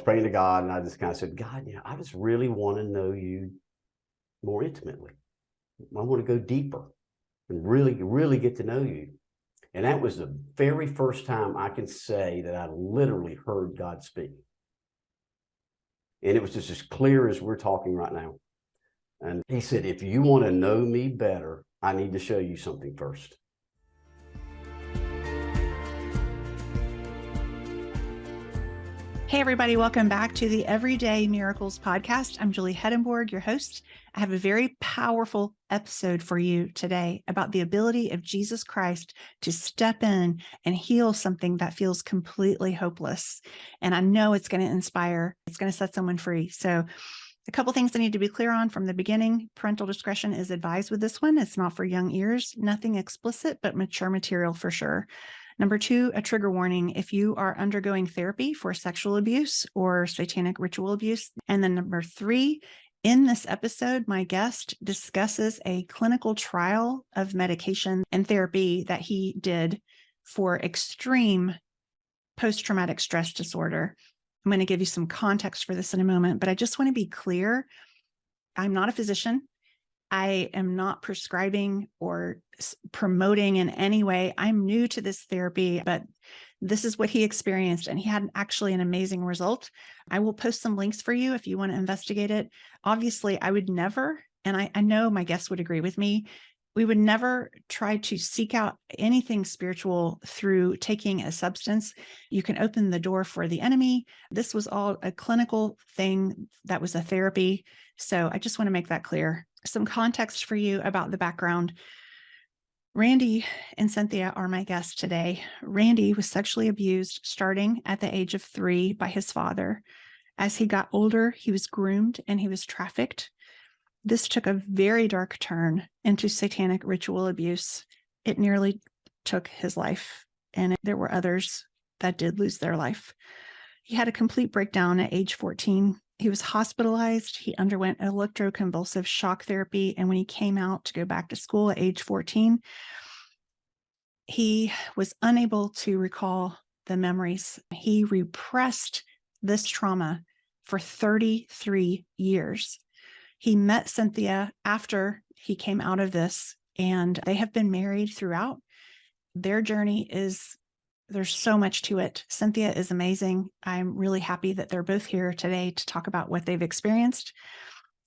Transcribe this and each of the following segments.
praying to God, and I just kind of said, God, I just really want to know you more intimately. I want to go deeper and really, really get to know you. And that was the very first time I can say that I literally heard God speak. And it was just as clear as we're talking right now. And he said, if you want to know me better, I need to show you something first. Hey, everybody. Welcome back to the Everyday Miracles podcast. I'm Julie Hedenborg, your host. I have a very powerful episode for you today about the ability of Jesus Christ to step in and heal something that feels completely hopeless. And I know it's going to inspire, it's going to set someone free. So a couple things I need to be clear on from the beginning. Parental discretion is advised with this one. It's not for young ears, nothing explicit, but mature material for sure. Number 2, a trigger warning if you are undergoing therapy for sexual abuse or satanic ritual abuse. And then number 3, in this episode, my guest discusses a clinical trial of medication and therapy that he did for extreme post-traumatic stress disorder. I'm going to give you some context for this in a moment, but I just want to be clear. I'm not a physician. I am not prescribing or promoting in any way. I'm new to this therapy, but this is what he experienced, and he had actually an amazing result. I will post some links for you if you want to investigate it. Obviously, I would never, and I know my guests would agree with me, we would never try to seek out anything spiritual through taking a substance. You can open the door for the enemy. This was all a clinical thing that was a therapy. So I just want to make that clear. Some context for you about the background. Randy and Cynthia are my guests today. Randy was sexually abused starting at the age of 3 by his father. As he got older, he was groomed and he was trafficked. This took a very dark turn into satanic ritual abuse. It nearly took his life, and there were others that did lose their life. He had a complete breakdown at age 14. He was hospitalized. He underwent electroconvulsive shock therapy. And when he came out to go back to school at age 14, he was unable to recall the memories. He repressed this trauma for 33 years. He met Cynthia after he came out of this, and they have been married throughout. Their journey is, there's so much to it. Cynthia is amazing. I'm really happy that they're both here today to talk about what they've experienced.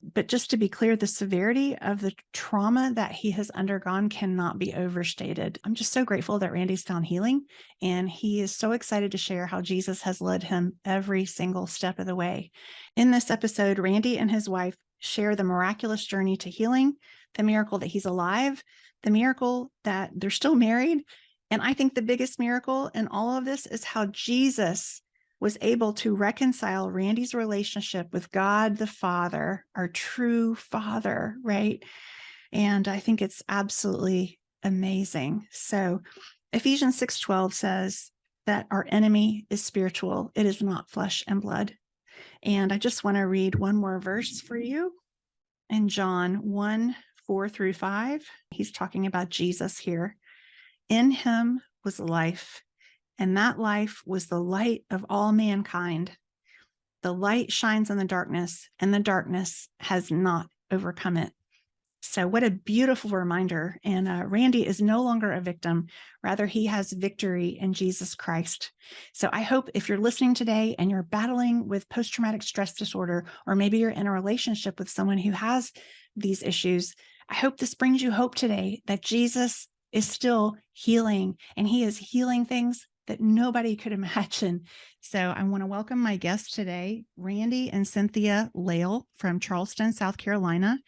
But just to be clear, the severity of the trauma that he has undergone cannot be overstated. I'm just so grateful that Randy's found healing, and he is so excited to share how Jesus has led him every single step of the way. In this episode, Randy and his wife share the miraculous journey to healing, the miracle that he's alive, the miracle that they're still married. And I think the biggest miracle in all of this is how Jesus was able to reconcile Randy's relationship with God the Father, our true Father, right? And I think it's absolutely amazing. So Ephesians 6:12 says that our enemy is spiritual. It is not flesh and blood. And I just want to read one more verse for you. In John 1:4-5, he's talking about Jesus here. In him was life, and that life was the light of all mankind. The light shines in the darkness, and the darkness has not overcome it. So what a beautiful reminder. And Randy is no longer a victim. Rather, he has victory in Jesus Christ. So I hope if you're listening today and you're battling with post-traumatic stress disorder, or maybe you're in a relationship with someone who has these issues, I hope this brings you hope today that Jesus is still healing, and he is healing things that nobody could imagine. So I want to welcome my guests today, Randy and Cynthia Lail from Charleston, South Carolina.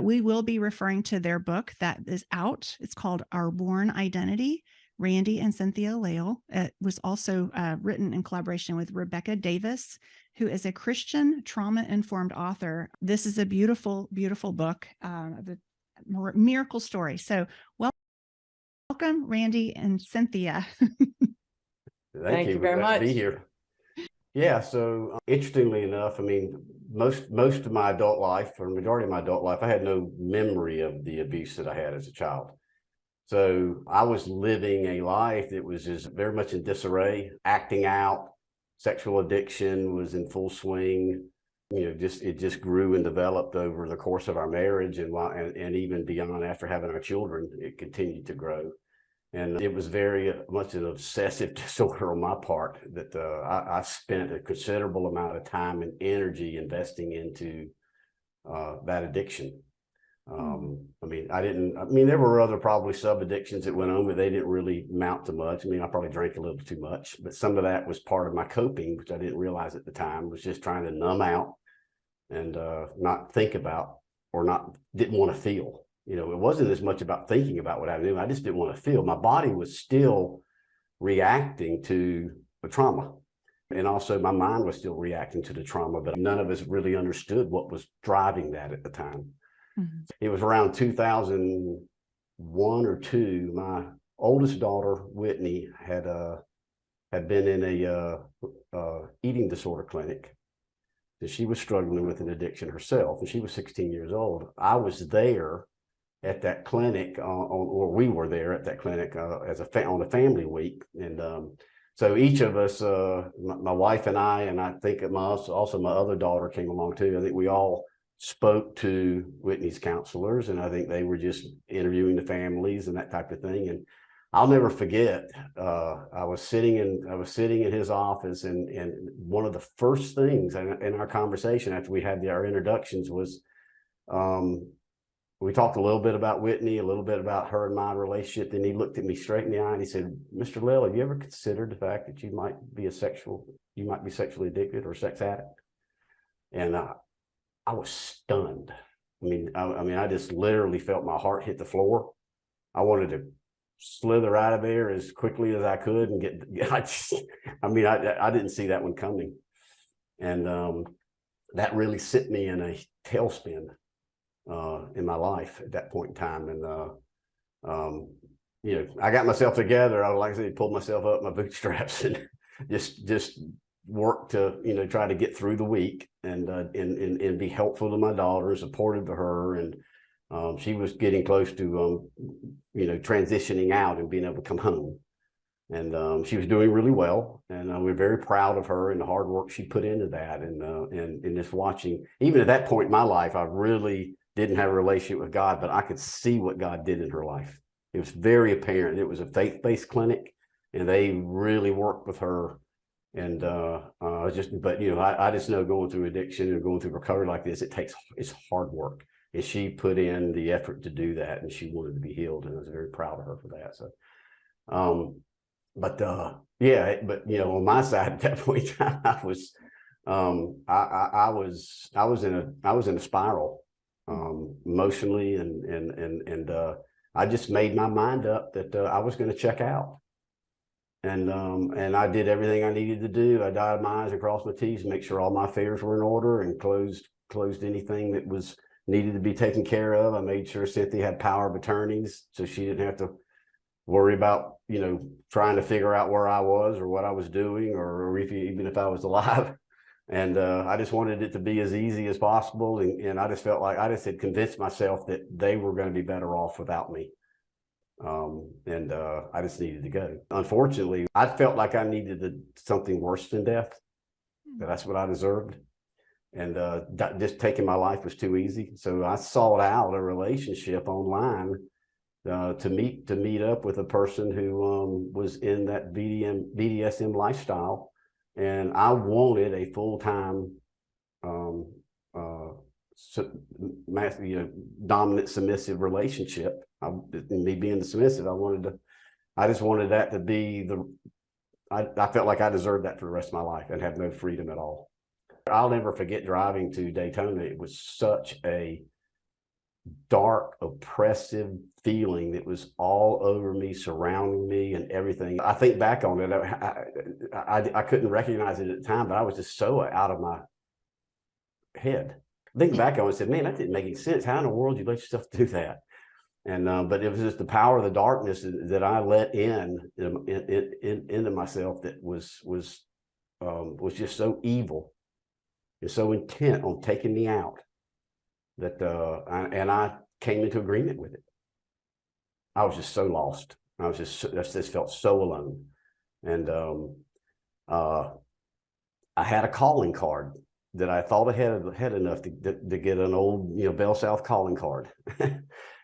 We will be referring to their book that is out. It's called Our Born Identity, Randy and Cynthia Lail. It was also written in collaboration with Rebecca Davis, who is a Christian trauma-informed author. This is a beautiful, beautiful book, the miracle story. So welcome, Randy and Cynthia. Thank you very much. To be here. Yeah, so interestingly enough, I mean, most of my adult life, or majority of my adult life, I had no memory of the abuse that I had as a child. So I was living a life that was just very much in disarray, acting out, sexual addiction was in full swing. It just grew and developed over the course of our marriage, and even beyond after having our children, it continued to grow. And it was very much an obsessive disorder on my part that I spent a considerable amount of time and energy investing into that addiction. There were other probably sub addictions that went on, but they didn't really amount to much. I probably drank a little too much, but some of that was part of my coping, which I didn't realize at the time, was just trying to numb out and not think about, or didn't want to feel. It wasn't as much about thinking about what I knew. I just didn't want to feel. My body was still reacting to the trauma. And also my mind was still reacting to the trauma, but none of us really understood what was driving that at the time. Mm-hmm. It was around 2001 or 2. My oldest daughter, Whitney, had been in a eating disorder clinic. And she was struggling with an addiction herself, and she was 16 years old. I was there at that clinic, or we were there at that clinic on a family week. And so each of us, my wife and I think also my other daughter came along too. I think we all spoke to Whitney's counselors, and I think they were just interviewing the families and that type of thing. And I'll never forget, I was sitting in his office, and one of the first things in our conversation after we had our introductions was, we talked a little bit about Whitney, a little bit about her and my relationship. Then he looked at me straight in the eye and he said, "Mr. Lail, have you ever considered the fact that you might be sexually addicted or sex addict?" And I was stunned. I just literally felt my heart hit the floor. I wanted to slither out of there as quickly as I could and I didn't see that one coming. And that really sent me in a tailspin in my life at that point in time. And I got myself together. Like I said, pulled myself up my bootstraps and just worked to try to get through the week and be helpful to my daughter, supportive to her. And she was getting close to transitioning out and being able to come home. And she was doing really well, and we're very proud of her and the hard work she put into that. And just watching, even at that point in my life, I really didn't have a relationship with God, but I could see what God did in her life. It was very apparent. It was a faith-based clinic, and they really worked with her. And I just know going through addiction and going through recovery like this, it's hard work. And she put in the effort to do that, and she wanted to be healed, and I was very proud of her for that. So, on my side at that point in time, I was in a spiral, emotionally, and I just made my mind up that I was going to check out. And I did everything I needed to do. I dotted my I's and crossed my T's to make sure all my affairs were in order, and closed anything that was needed to be taken care of. I made sure Cynthia had power of attorneys, so she didn't have to worry about trying to figure out where I was or what I was doing, or even if I was alive. And I just wanted it to be as easy as possible. And I just felt like I just had convinced myself that they were going to be better off without me. I just needed to go. Unfortunately, I felt like I needed something worse than death. That's what I deserved. And just taking my life was too easy. So I sought out a relationship online to meet up with a person who was in that BDSM lifestyle. And I wanted a full-time dominant submissive relationship. Me being the submissive, I just wanted that to be I felt like I deserved that for the rest of my life and have no freedom at all. I'll never forget driving to Daytona. It was such a dark, oppressive feeling that was all over me, surrounding me and everything. I think back on it, I couldn't recognize it at the time, but I was just so out of my head. Thinking back on it, I said, man, that didn't make any sense. How in the world do you let yourself do that? And but it was just the power of the darkness that I let into myself that was just so evil and so intent on taking me out that I came into agreement with it. I was just so lost. I just felt so alone. And I had a calling card that I thought I had enough to get an old, Bell South calling card.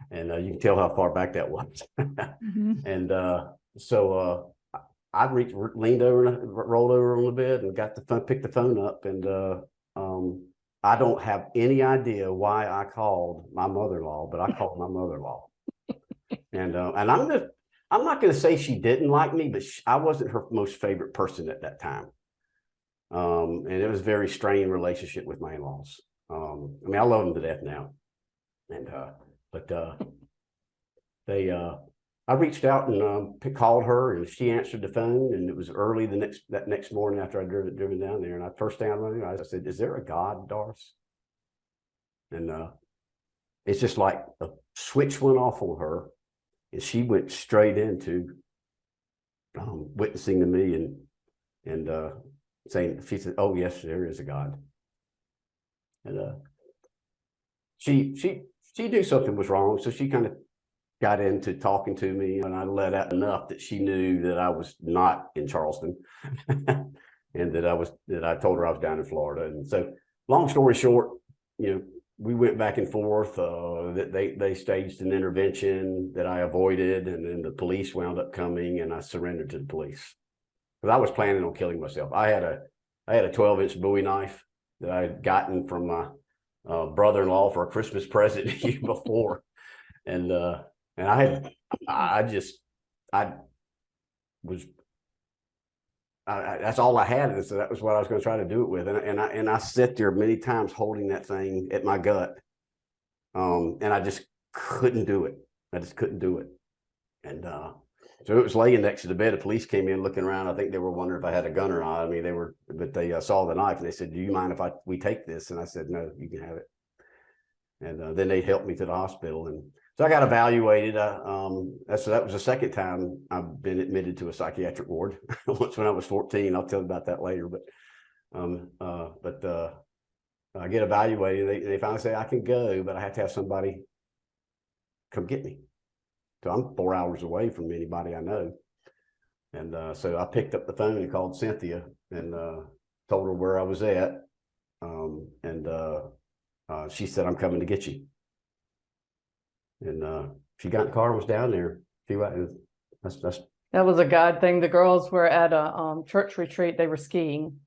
And you can tell how far back that was. And so I leaned over and rolled over on the bed and got the phone, picked the phone up. And I don't have any idea why I called my mother-in-law, but I called my mother-in-law. And I'm not going to say she didn't like me, but I wasn't her most favorite person at that time. And it was a very strained relationship with my in-laws. I love them to death now. And I reached out and called her, and she answered the phone. And it was early that next morning after I'd driven down there. And I first thing I said, "Is there a God, Doris?" And it's just like a switch went off on her, and she went straight into witnessing to me and saying, she said, "Oh yes, there is a God." And she knew something was wrong, so she kind of got into talking to me, and I let out enough that she knew that I was not in Charleston, and that I told her I was down in Florida. And so, long story short, we went back and forth. That they staged an intervention that I avoided, and then the police wound up coming, and I surrendered to the police because I was planning on killing myself. I had a 12-inch Bowie knife that I had gotten from my brother-in-law for a Christmas present the year before, and that's all I had. So that was what I was going to try to do it with. And I sat there many times holding that thing at my gut. And I just couldn't do it. I just couldn't do it. And so it was laying next to the bed. The police came in looking around. I think they were wondering if I had a gun or not. But they saw the knife and they said, "Do you mind if we take this?" And I said, "No, you can have it." And then they helped me to the hospital. And so I got evaluated. So that was the second time I've been admitted to a psychiatric ward. Once when I was 14. I'll tell you about that later. But I get evaluated. They finally say I can go, but I have to have somebody come get me. So I'm 4 hours away from anybody I know. And so I picked up the phone and called Cynthia and told her where I was at. She said, "I'm coming to get you." And she got in the car and was down there. That was a God thing. The girls were at a church retreat. They were skiing,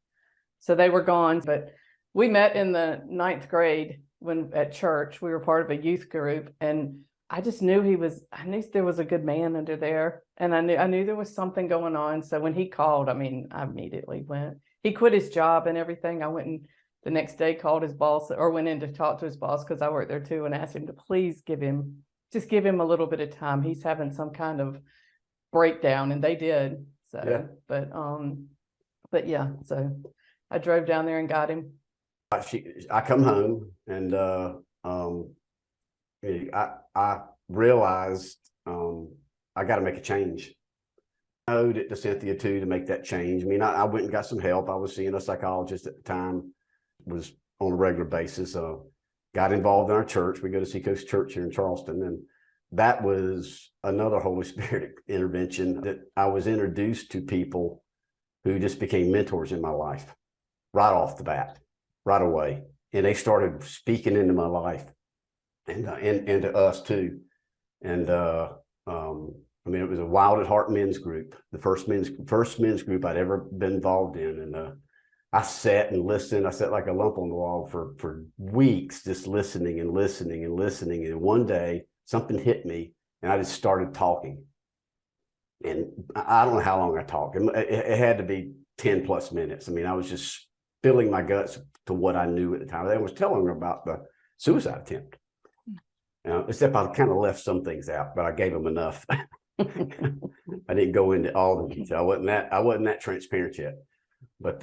so they were gone. But we met in the 9th grade at church. We were part of a youth group, and I just knew I knew there was a good man under there, and I knew there was something going on. So when he called, I immediately went. He quit his job and everything. I went and the next day called his boss, or went in to talk to his boss because I worked there too, and asked him to please give him a little bit of time. He's having some kind of breakdown, and they did. So, yeah. But yeah, so I drove down there and got him. I come home and I realized I got to make a change. I owed it to Cynthia too to make that change. I went and got some help. I was seeing a psychologist at the time, was on a regular basis. Got involved in our church. We go to Seacoast Church here in Charleston, and that was another Holy Spirit intervention that I was introduced to people who just became mentors in my life right off the bat, right away. And they started speaking into my life and to us too. And it was a Wild at Heart men's group, the first men's group I'd ever been involved in. And I sat and listened. I sat like a lump on the wall for weeks, just listening and listening and listening. And one day something hit me and I just started talking. And I don't know how long I talked. It had to be 10 plus minutes. I was just spilling my guts to what I knew at the time. I was telling her about the suicide attempt. Except I kind of left some things out, but I gave them enough. I didn't go into all the detail. I wasn't that transparent yet. But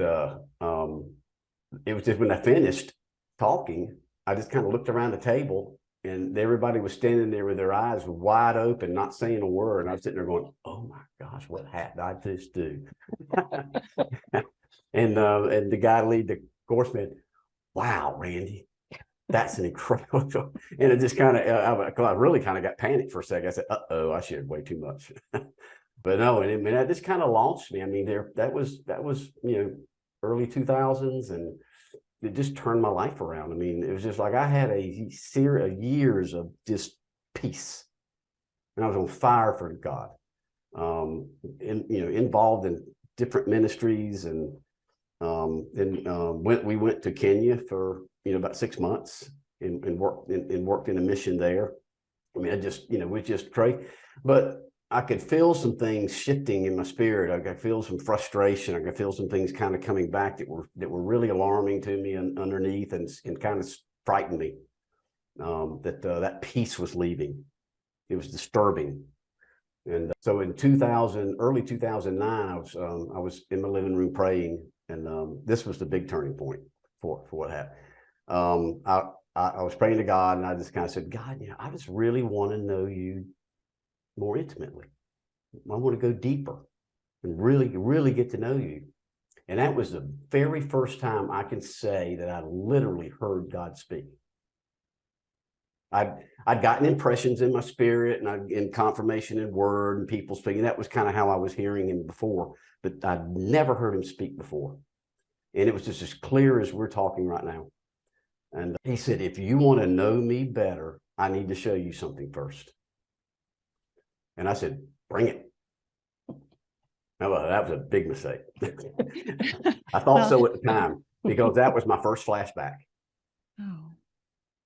it was just when I finished talking, I just kind of looked around the table and everybody was standing there with their eyes wide open, not saying a word. And I was sitting there going, "Oh my gosh, what did I just do?" and the guy lead the course said, "Wow, Randy, that's an incredible." And it just kind of, I really kind of got panicked for a second. I said, "Uh-oh, I shared way too much." But no, that just kind of launched me. That was early 2000s, and it just turned my life around. I mean, it was just like I had a series of years of just peace, and I was on fire for God. Involved in different ministries, and we went to Kenya for about 6 months and worked in a mission there. I mean, we just prayed, but I could feel some things shifting in my spirit. I could feel some frustration. I could feel some things kind of coming back that were really alarming to me underneath, and kind of frightened me. That peace was leaving. It was disturbing. And so in early 2009, I was in my living room praying, and this was the big turning point for what happened. I was praying to God, and I just kind of said, God, I just really want to know you more intimately. I want to go deeper and really, really get to know you. And that was the very first time I can say that I literally heard God speak. I'd gotten impressions in my spirit, and in confirmation in word and people speaking. That was kind of how I was hearing him before, but I'd never heard him speak before. And it was just as clear as we're talking right now. And he said, if you want to know me better, I need to show you something first. And I said, bring it. Now, that was a big mistake. I thought so at the time, because that was my first flashback. Oh.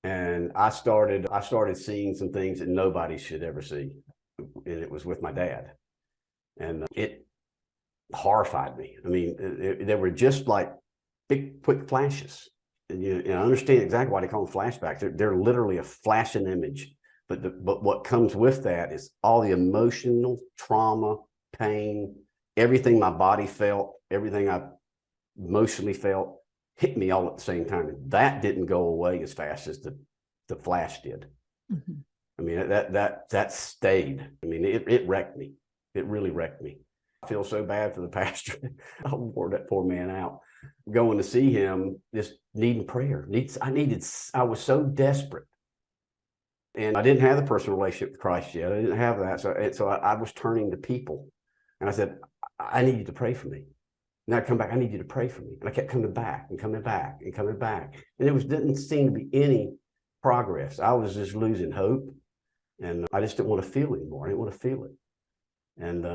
And I started seeing some things that nobody should ever see. And it was with my dad. And it horrified me. I mean, they were just like big, quick flashes. And I understand exactly why they call them flashbacks. They're literally a flashing image. But what comes with that is all the emotional trauma, pain, everything my body felt, everything I emotionally felt hit me all at the same time. And that didn't go away as fast as the flash did. Mm-hmm. I mean, that stayed. I mean, it wrecked me. It really wrecked me. I feel so bad for the pastor. I wore that poor man out. Going to see him, just needing prayer. I was so desperate. And I didn't have the personal relationship with Christ yet. I didn't have that. So I was turning to people. And I said, I need you to pray for me. And I'd come back, I need you to pray for me. And I kept coming back and coming back and coming back. And didn't seem to be any progress. I was just losing hope. And I just didn't want to feel anymore. I didn't want to feel it. And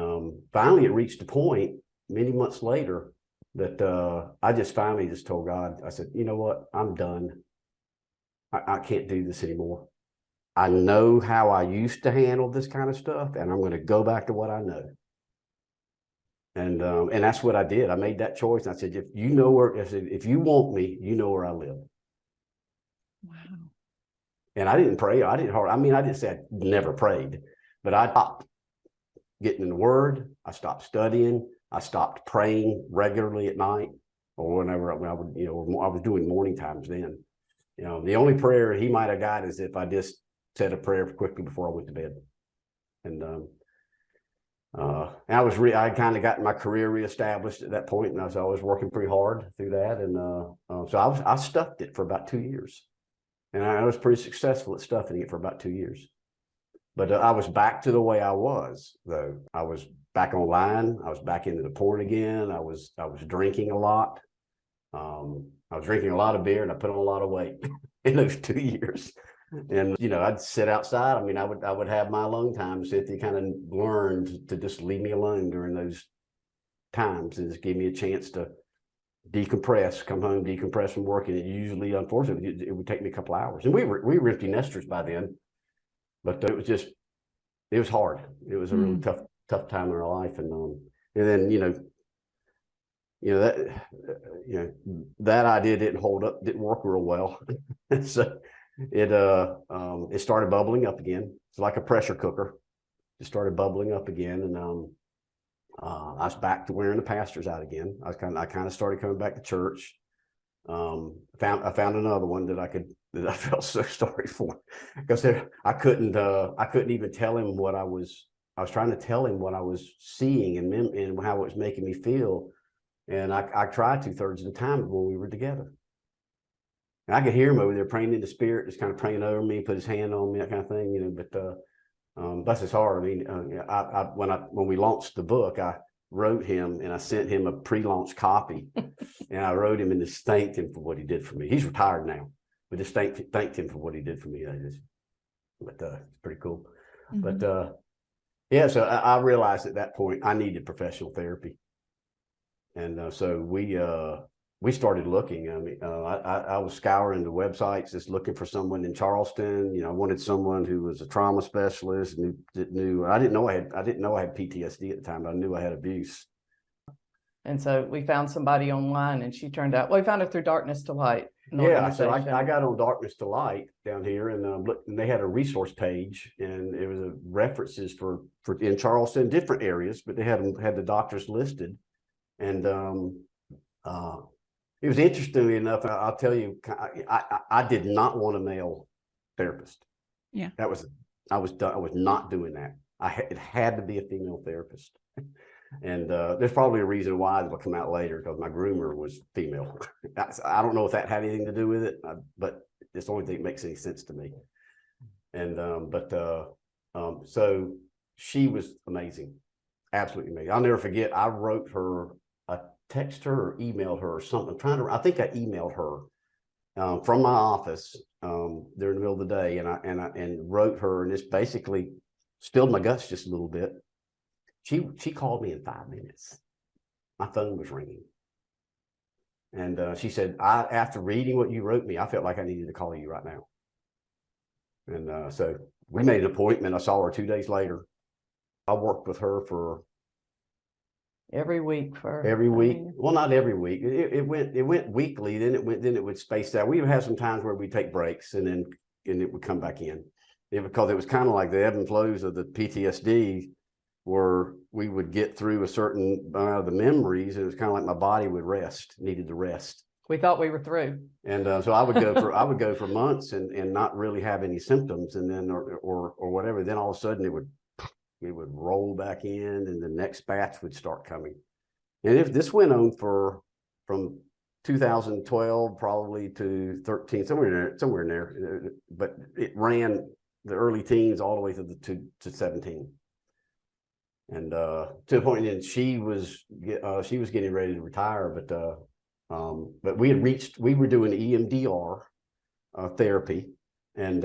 finally, it reached a point many months later that I just finally told God, I said, you know what? I'm done. I can't do this anymore. I know how I used to handle this kind of stuff, and I'm going to go back to what I know. And that's what I did. I made that choice. And I said, if you want me, you know where I live. Wow. And I didn't pray. I didn't say I never prayed, but I stopped getting in the Word. I stopped studying. I stopped praying regularly at night, or whenever I would, I was doing morning times then. The only prayer he might have got is if I just said a prayer quickly before I went to bed. And I kind of got my career reestablished at that point, and I was working pretty hard through that. And so I stuffed it for about 2 years, and I was pretty successful at stuffing it for about 2 years. But I was back to the way I was, though. I was back online. I was back into the porn again. I was drinking a lot. I was drinking a lot of beer, and I put on a lot of weight in those 2 years. And I'd sit outside. I mean, I would have my alone time. Cynthia kind of learned to just leave me alone during those times and just give me a chance to decompress, come home, decompress from work. And it usually, unfortunately, it would take me a couple hours. And we were empty nesters by then, but it was hard. It was a really tough time in our life. And then that idea didn't hold up, didn't work real well. So it started bubbling up again. It's like a pressure cooker. It started bubbling up again, and I was back to wearing the pastors out again. I kind of started coming back to church. I found another one that I felt so sorry for, because I couldn't even tell him what I was trying to tell him what I was seeing and how it was making me feel. And I tried 2/3 of the time when we were together. And I could hear him over there praying in the spirit, just kind of praying over me, put his hand on me, that kind of thing, But bless his heart. I mean, when we launched the book, wrote him, and I sent him a pre-launch copy, and I wrote him and just thanked him for what he did for me. He's retired now, but just thanked him for what he did for me. But it's pretty cool. Mm-hmm. But yeah, so I realized at that point I needed professional therapy, and so we started looking. I mean, I was scouring the websites, just looking for someone in Charleston. You know, I wanted someone who was a trauma specialist, knew. I didn't know I had PTSD at the time, but I knew I had abuse. And so we found somebody online, and she turned out, well, we found her through Darkness to Light. Yeah, so I got on Darkness to Light down here, and they had a resource page, and it was references for in Charleston, different areas, but they had the doctors listed, and it was interestingly enough. I'll tell you, I did not want a male therapist. Yeah, I was not doing that. It had to be a female therapist. And there's probably a reason why that'll come out later, because my groomer was female. I don't know if that had anything to do with it, but it's the only thing that makes any sense to me. And so she was amazing, absolutely amazing. I'll never forget. I wrote her, I texted her or emailed her or something. I think I emailed her from my office during the middle of the day, and wrote her, and it's basically spilled my guts just a little bit. She called me in 5 minutes. My phone was ringing. And she said, after reading what you wrote me, I felt like I needed to call you right now. And so we made an appointment. I saw her 2 days later. I worked with her for every week. Well, not every week. It went weekly. Then it would space out. We would have some times where we take breaks, and it would come back in. Because it was kind of like the ebb and flows of the PTSD, where we would get through a certain amount of the memories, and it was kind of like my body needed to rest. We thought we were through. And so I would go for months and not really have any symptoms, and then or whatever. Then all of a sudden it would roll back in, and the next batch would start coming. And if this went on from 2012 probably to 13, somewhere in there, but it ran the early teens all the way to 17. And to the point that she was getting ready to retire, but we were doing EMDR therapy, and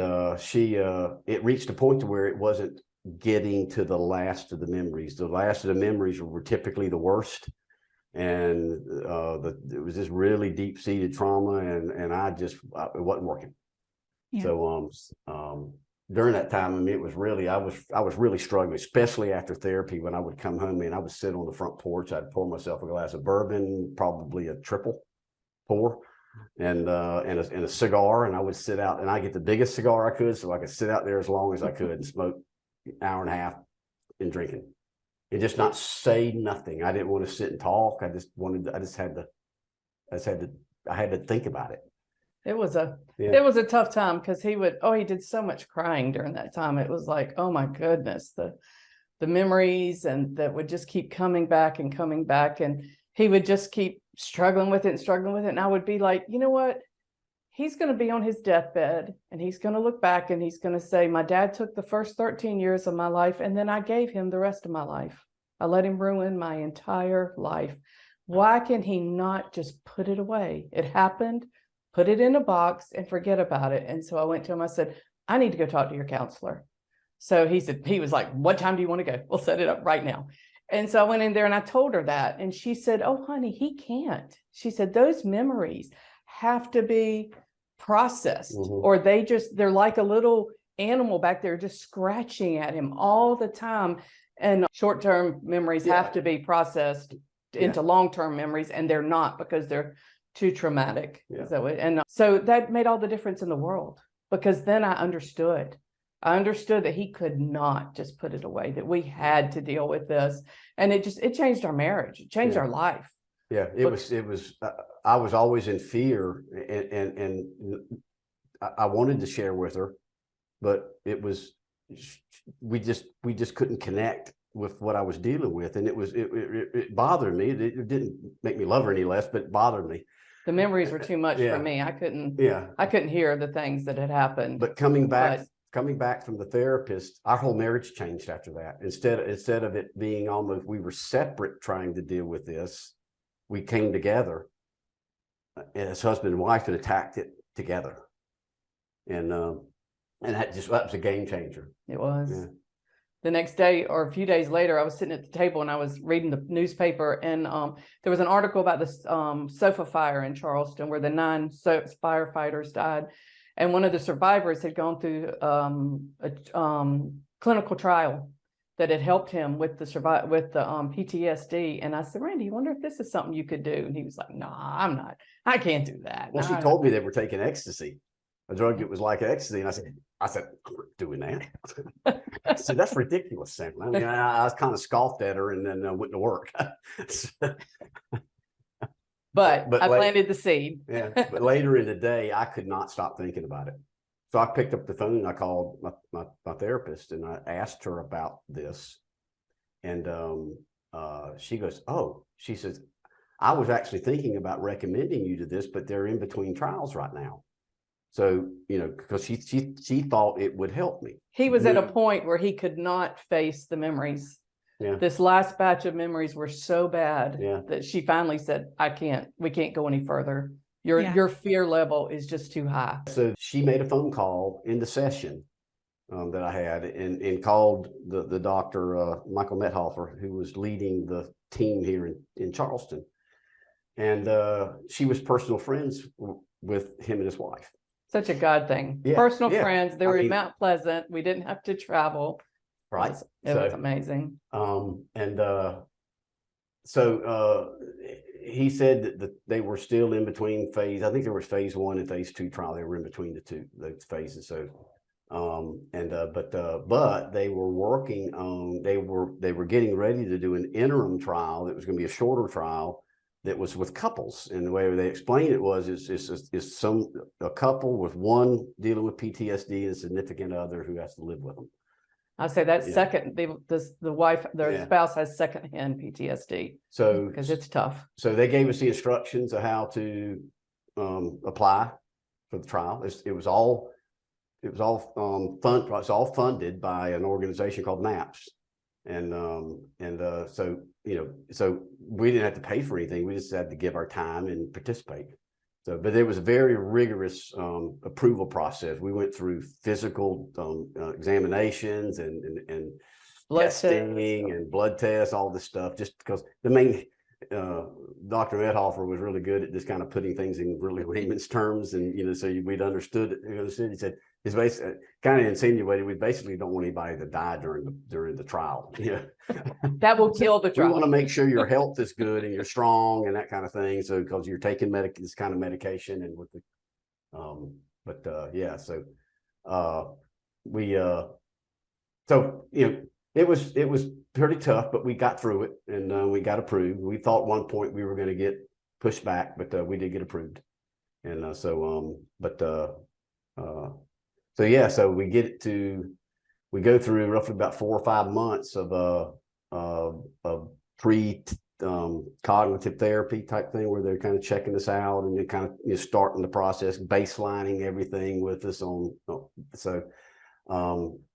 it reached a point to where it wasn't getting to the last of the memories. The last of the memories were typically the worst, and it was this really deep-seated trauma, and it wasn't working. Yeah. So during that time, I mean, it was really, I was really struggling, especially after therapy. When I would come home, I would sit on the front porch. I'd pour myself a glass of bourbon, probably a triple pour, and a cigar, and I would sit out, and I get the biggest cigar I could, so I could sit out there as long as I could and smoke an hour and a half and drinking, and just not say nothing. I didn't want to sit and talk. I had to think about it. It was a tough time, because he did so much crying during that time. It was like, oh my goodness, the memories, and that would just keep coming back, and he would just keep struggling with it. And I would be like, you know what? He's going to be on his deathbed, and he's going to look back, and he's going to say, my dad took the first 13 years of my life, and then I gave him the rest of my life. I let him ruin my entire life. Why can he not just put it away? It happened. Put it in a box and forget about it. And so I went to him. I said, I need to go talk to your counselor. So he was like, what time do you want to go? We'll set it up right now. And so I went in there and I told her that. And she said, oh, honey, he can't. She said, those memories have to be processed, or they're like a little animal back there just scratching at him all the time. And short-term memories have to be processed into long-term memories, and they're not, because they're too traumatic. And so that made all the difference in the world, because then I understood that he could not just put it away, that we had to deal with this. And it changed our marriage. It changed our life. Yeah, it was, I was always in fear, and I wanted to share with her, but we just couldn't connect with what I was dealing with. And it bothered me. It didn't make me love her any less, but it bothered me. The memories were too much for me. I couldn't hear the things that had happened. But coming back coming back from the therapist, our whole marriage changed after that. Instead of it being almost, we were separate trying to deal with this, we came together as husband and wife and attacked it together. And that was a game changer. It was. Yeah. The next day or a few days later, I was sitting at the table and I was reading the newspaper, and there was an article about this sofa fire in Charleston where the 9 firefighters died. And one of the survivors had gone through a clinical trial that had helped him with the PTSD. And I said, Randy, I wonder if this is something you could do. And he was like, no, I'm not. I can't do that. Well, she told me they were taking ecstasy, a drug that was like ecstasy. And I said, I'm not doing that. I said, that's ridiculous, Sam. I mean, I kind of scoffed at her and then went to work. But I planted the seed. Yeah. But later in the day, I could not stop thinking about it. So I picked up the phone and I called my therapist and I asked her about this. And she goes, oh, she says, I was actually thinking about recommending you to this, but they're in between trials right now. So, because she thought it would help me. He was at a point where he could not face the memories. Yeah. This last batch of memories were so bad that she finally said, we can't go any further. Your fear level is just too high. So she made a phone call in the session that I had and called the doctor, Michael Methofer, who was leading the team here in Charleston. And she was personal friends with him and his wife. Such a God thing. Yeah, Personal friends. They were in Mount Pleasant. We didn't have to travel. Right. It was amazing. So he said that they were still in between phase. I think there was phase 1 and phase 2 trial. They were in between those phases. So, but they were working on. They were getting ready to do an interim trial. That was going to be a shorter trial. That was with couples, and the way they explained it was it's a couple with one dealing with PTSD and a significant other who has to live with them. I say that the wife, their spouse has secondhand PTSD. So because it's tough. So they gave us the instructions of how to apply for the trial. It was all funded by an organization called MAPS, so we didn't have to pay for anything. We just had to give our time and participate. So, but there was a very rigorous approval process. We went through physical examinations and blood testing and blood tests, all this stuff, just because the main Dr. Methofer was really good at just kind of putting things in really layman's terms. And, so we'd understood it. He said, it's basically kind of insinuated we basically don't want anybody to die during the trial. That will kill the trial. We want to make sure your health is good and you're strong and that kind of thing. So because you're taking this kind of medication and with the it was pretty tough, but we got through it and we got approved. We thought at one point we were going to get pushed back, but we did get approved. And so we go through roughly about 4 or 5 months of cognitive therapy type thing where they're kind of checking us out and they're kind of starting the process, baselining everything with us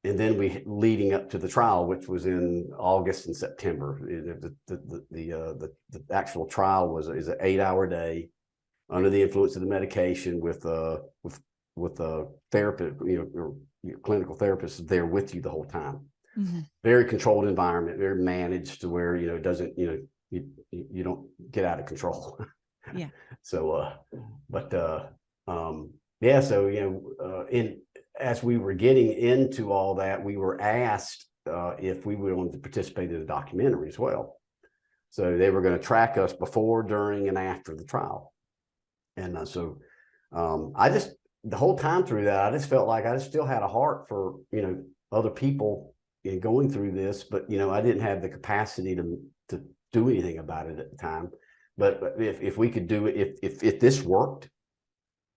and then we leading up to the trial, which was in August and September. The actual trial is an 8-hour day under the influence of the medication with a therapist, clinical therapist there with you the whole time. Mm-hmm. Very controlled environment, very managed to where it doesn't you don't get out of control. Yeah. So as we were getting into all that, we were asked if we wanted to participate in the documentary as well. So they were going to track us before, during, and after the trial. And the whole time through that, I just felt like I still had a heart for, other people going through this, but, I didn't have the capacity to do anything about it at the time. But if we could do it, if this worked,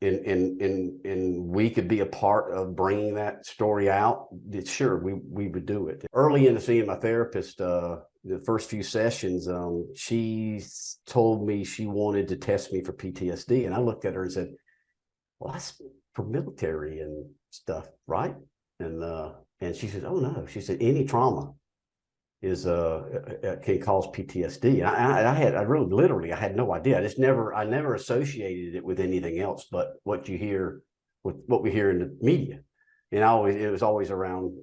and we could be a part of bringing that story out, sure, we would do it. Early into seeing my therapist, the first few sessions, she told me she wanted to test me for PTSD. And I looked at her and said, well, that's for military and stuff, right? and she said, oh no, she said, any trauma is can cause PTSD. And I really literally, I had no idea. I never associated it with anything else but what you hear, with what we hear in the media. And it was always around,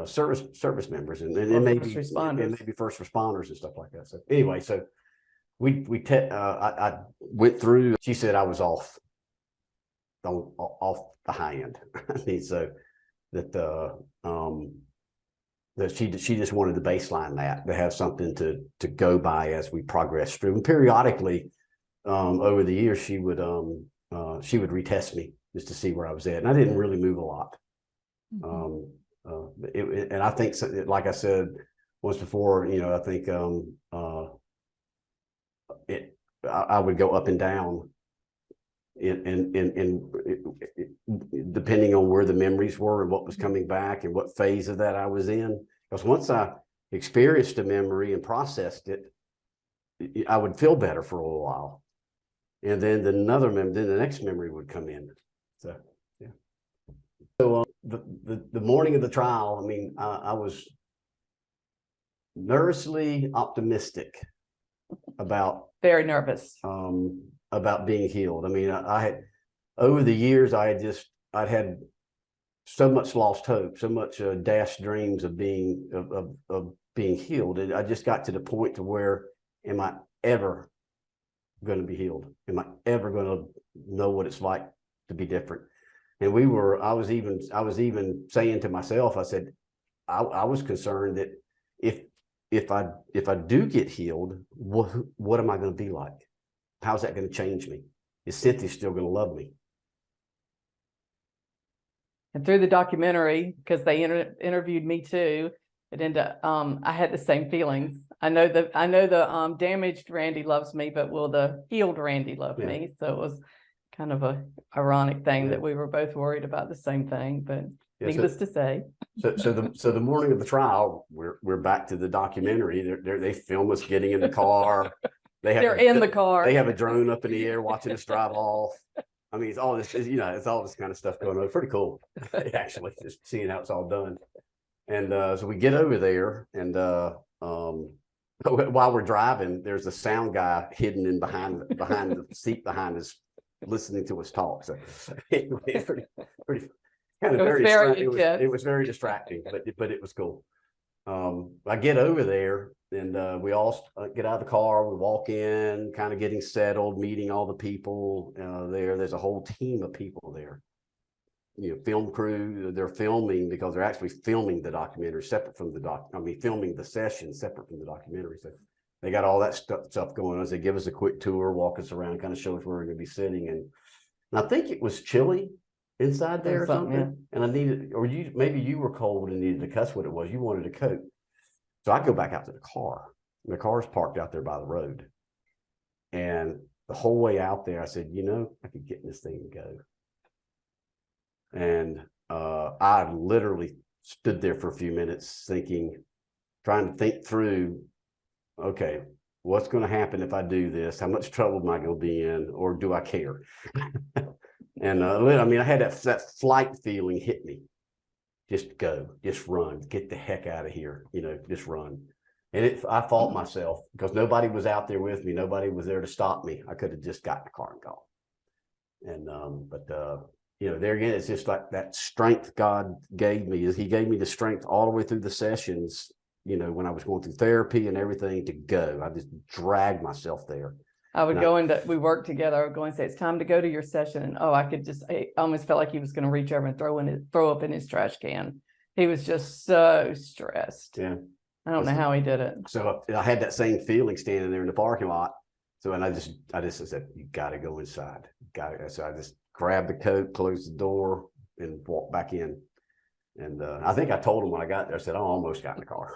service members and maybe first responders and stuff like that. So anyway, so I went through. She said I was off the high end. I mean, so that she just wanted to baseline that, to have something to go by as we progress through. And periodically, over the years, she would retest me just to see where I was at, and I didn't really move a lot. And I think, like I said once before, I think I would go up and down in depending on where the memories were and what was coming back and what phase of that I was in. Because once I experienced a memory and processed it, I would feel better for a little while, and then the next memory would come in. So yeah. So the morning of the trial, I mean, I was nervously optimistic about very nervous about being healed. I mean, I had, over the years, I'd had so much lost hope, so much dashed dreams of being healed. And I just got to the point to where, am I ever going to be healed? Am I ever going to know what it's like to be different? And I was even saying to myself, I said, I was concerned that if I do get healed, what am I going to be like? How's that going to change me? Is Cynthia still going to love me? And through the documentary, because they interviewed me too, it ended up, I had the same feelings. I know the damaged Randy loves me, but will the healed Randy love me? So it was kind of a ironic thing that we were both worried about the same thing, but needless to say. So the morning of the trial, we're back to the documentary. They film us getting in the car. They're in the car. They have a drone up in the air watching us drive off. I mean, it's all this kind of stuff going on. Pretty cool, actually, just seeing how it's all done. And so we get over there, and while we're driving, there's a sound guy hidden in behind the seat behind us, listening to us talk. So it's pretty kind of it was very distracting, but it was cool. I get over there, and we all get out of the car. We walk in, kind of getting settled, meeting all the people there. There's a whole team of people there. Film crew. They're filming because they're actually filming the documentary separate from filming the session separate from the documentary. So they got all that stuff going on. They give us a quick tour, walk us around, kind of show us where we're going to be sitting. And I think it was chilly inside there or something. Yeah. And I needed, or maybe you were cold and needed to cuss what it was. You wanted a coat. So I go back out to the car. The car's parked out there by the road. And the whole way out there, I said, I could get in this thing and go. And I literally stood there for a few minutes trying to think through, okay, what's going to happen if I do this? How much trouble am I going to be in, or do I care? And I had that flight feeling hit me. Just go, just run, get the heck out of here, just run. And I fought myself because nobody was out there with me. Nobody was there to stop me. I could have just got in the car and gone. And, there again, it's just like that strength God gave me. He gave me the strength all the way through the sessions, when I was going through therapy and everything, to go. I just dragged myself there. I would we worked together. I would go and say, it's time to go to your session. And I almost felt like he was going to reach over and throw up in his trash can. He was just so stressed. Yeah. I don't know how he did it. So I had that same feeling standing there in the parking lot. So, and I just said, you got to go inside. So I just grabbed the coat, closed the door, and walked back in. And I think I told him when I got there, I said, I almost got in the car.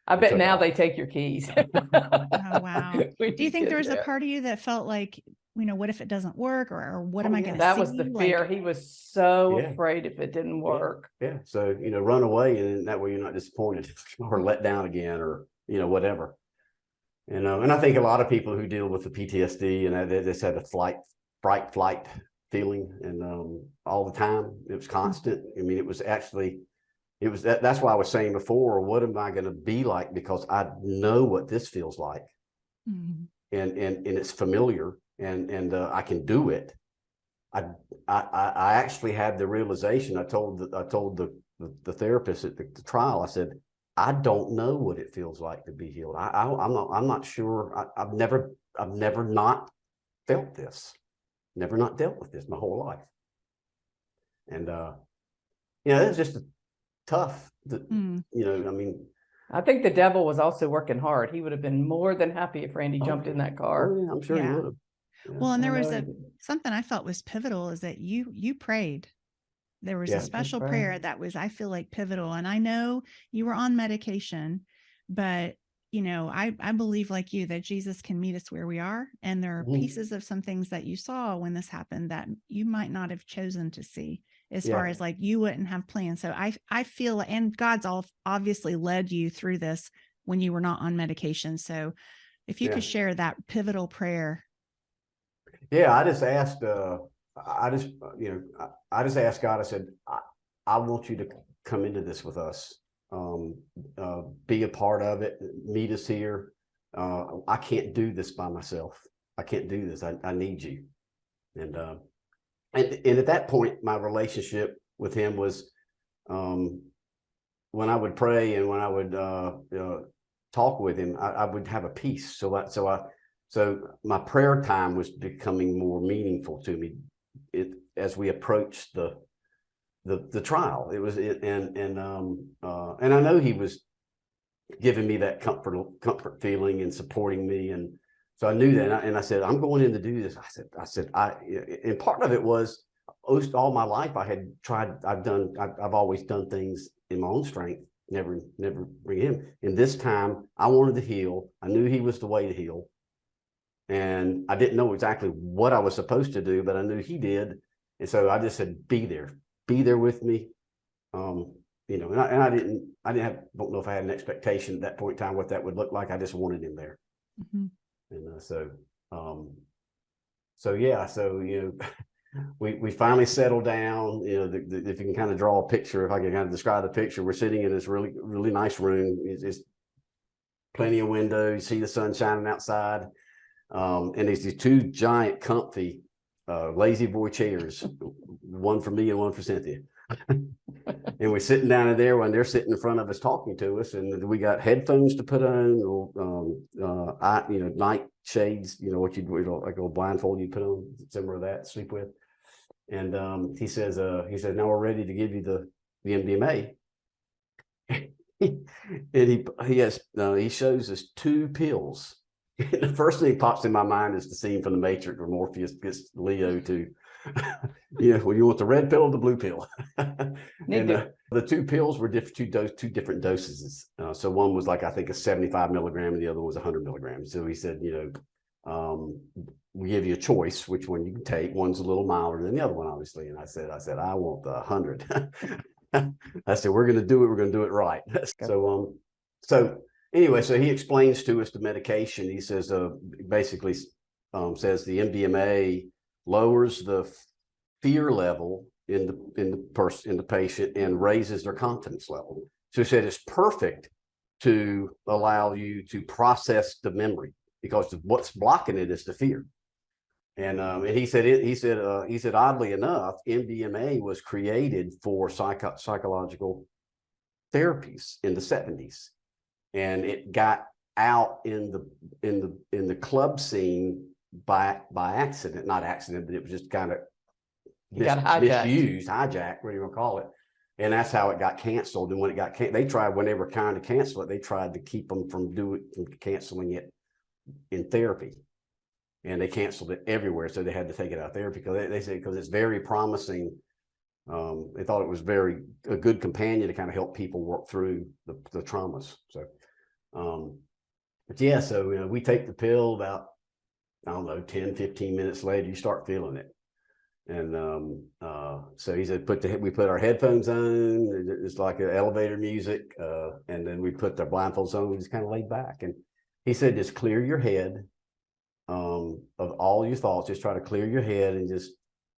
I bet now they take your keys. Oh, wow. Do you think there was a part of you that felt like, what if it doesn't work, or what am I going to see? That was the fear. He was so afraid if it didn't work. Yeah. So, run away, and that way you're not disappointed or let down again, or, whatever. And I think a lot of people who deal with the PTSD, and they just had a fright feeling, and all the time. It was constant. I mean, it was actually, that's why I was saying before, what am I going to be like? Because I know what this feels like, and it's familiar, and I can do it. I actually had the realization. I told the therapist at the trial, I said, I don't know what it feels like to be healed. I'm not sure. I've never not felt this, never not dealt with this my whole life. And it was just tough. I mean, I think the devil was also working hard. He would have been more than happy if Randy jumped in that car. Oh, yeah, I'm sure he would have. Yeah. Well, and there was something I felt was pivotal, is that you prayed. There was a special prayer that was, I feel like, pivotal. And I know you were on medication, but I believe, like you, that Jesus can meet us where we are. And there are pieces of some things that you saw when this happened that you might not have chosen to see, as far as like you wouldn't have planned. So I feel, and God's obviously led you through this when you were not on medication. So if you could share that pivotal prayer. Yeah, I just asked, I just asked God, I said, I want you to come into this with us, be a part of it, meet us here. I can't do this by myself. I can't do this. I need you. And at that point, my relationship with him was, when I would pray and when I would talk with him, I would have a peace. So my prayer time was becoming more meaningful to me as we approached the trial. It was, and I know he was giving me that comfort feeling and supporting me, and so I knew that. And I said, I'm going in to do this. And part of it was, all my life I've always done things in my own strength, never bring him. And this time I wanted to heal. I knew he was the way to heal. And I didn't know exactly what I was supposed to do, but I knew he did. And so I just said, be there with me. And I don't know if I had an expectation at that point in time what that would look like. I just wanted him there. And we finally settled down. If you can kind of draw a picture, if I can kind of describe the picture, we're sitting in this really, really nice room. It's plenty of windows. You see the sun shining outside. And there's these two giant, comfy, lazy boy chairs, one for me and one for Cynthia. And we're sitting down in there when they're sitting in front of us talking to us, and we got headphones to put on, night shades, what you do, like a blindfold you put on, similar to that, sleep with. And he says, now we're ready to give you the MDMA. And he shows us two pills. The first thing that pops in my mind is the scene from The Matrix where Morpheus gets Leo to, when you want the red pill or the blue pill. And the two pills were two different doses. So one was like, I think, a 75 milligram, and the other was 100 milligrams. So he said, we give you a choice which one you can take. One's a little milder than the other one, obviously. And I said, I want the 100. I said, we're going to do it. We're going to do it right. So anyway, so he explains to us the medication. He says, basically says the MDMA lowers the fear level in the patient and raises their confidence level. So he said it's perfect to allow you to process the memory, because what's blocking it is the fear. And he said oddly enough, MDMA was created for psychological therapies in the 70s. And it got out in the club scene by accident, not accident, but it was just kind of misused, hijacked, what do you want to call it? And that's how it got canceled. And when it got they tried, when they were trying to cancel it, they tried to keep them from canceling it in therapy, and they canceled it everywhere. So they had to take it out of therapy because because it's very promising. They thought it was a good companion to kind of help people work through the traumas. So, but yeah, so we take the pill about, I don't know, 10, 15 minutes later, you start feeling it. And so he said, we put our headphones on, it's like elevator music, and then we put the blindfolds on, we just kind of laid back. And he said, just clear your head of all your thoughts, just try to clear your head and just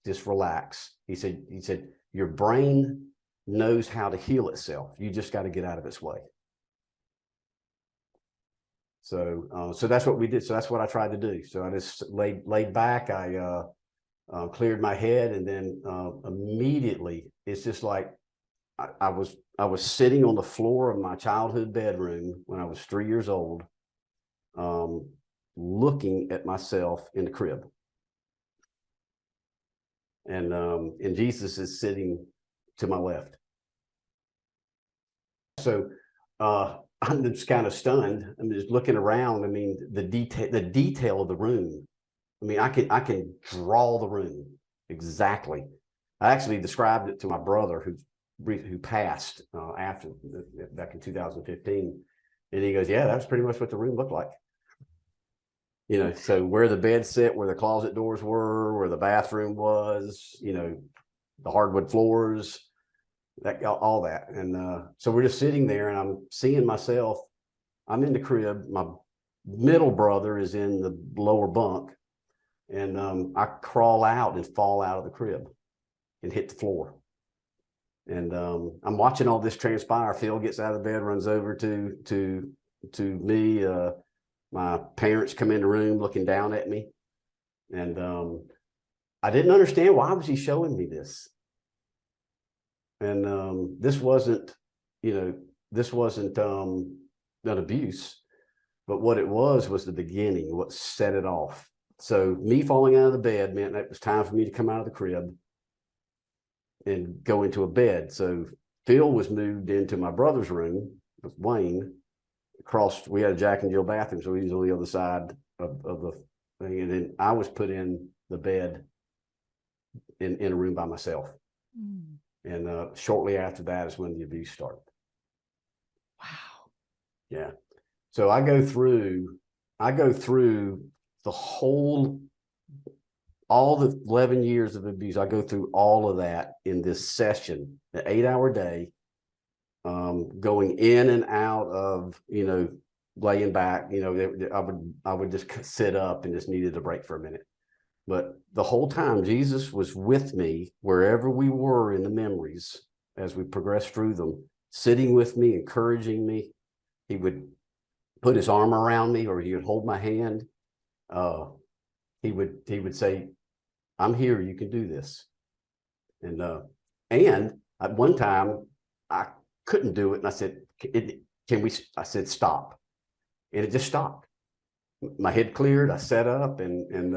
just relax. He said, your brain knows how to heal itself. You just got to get out of its way. So, so that's what we did. So that's what I tried to do. So I just laid back. I cleared my head, and then immediately it's just like I was sitting on the floor of my childhood bedroom when I was 3 years old, looking at myself in the crib, and Jesus is sitting to my left. So I'm just kind of stunned. I'm just looking around. I mean, the detail of the room. I mean, I can draw the room exactly. I actually described it to my brother who passed after back in 2015, and he goes, "Yeah, that's pretty much what the room looked like." You know, so where the bed sit, where the closet doors were, where the bathroom was, you know, the hardwood floors, that all that, and so we're just sitting there, and I'm seeing myself. I'm in the crib. My middle brother is in the lower bunk. And I crawl out and fall out of the crib and hit the floor. And I'm watching all this transpire. Phil gets out of the bed, runs over to me. My parents come in the room looking down at me. And I didn't understand, why was he showing me this? And this wasn't, you know, this wasn't an abuse. But what it was the beginning, what set it off. So me falling out of the bed meant that it was time for me to come out of the crib and go into a bed. So Phil was moved into my brother's room with Wayne. We had a Jack and Jill bathroom, so he was on the other side of the thing. And then I was put in the bed in a room by myself. Mm. And shortly after that is when the abuse started. Wow. Yeah. So I go through all the 11 years of abuse. I go through all of that in this session, an 8-hour day, going in and out of, you know, laying back, you know, I would just sit up and just needed a break for a minute. But the whole time Jesus was with me wherever we were in the memories as we progressed through them, sitting with me, encouraging me. He would put his arm around me, or he would hold my hand. He would say, "I'm here. You can do this." And at one time I couldn't do it, and I said, "Can we?" I said, "Stop," and it just stopped. My head cleared. I sat up, and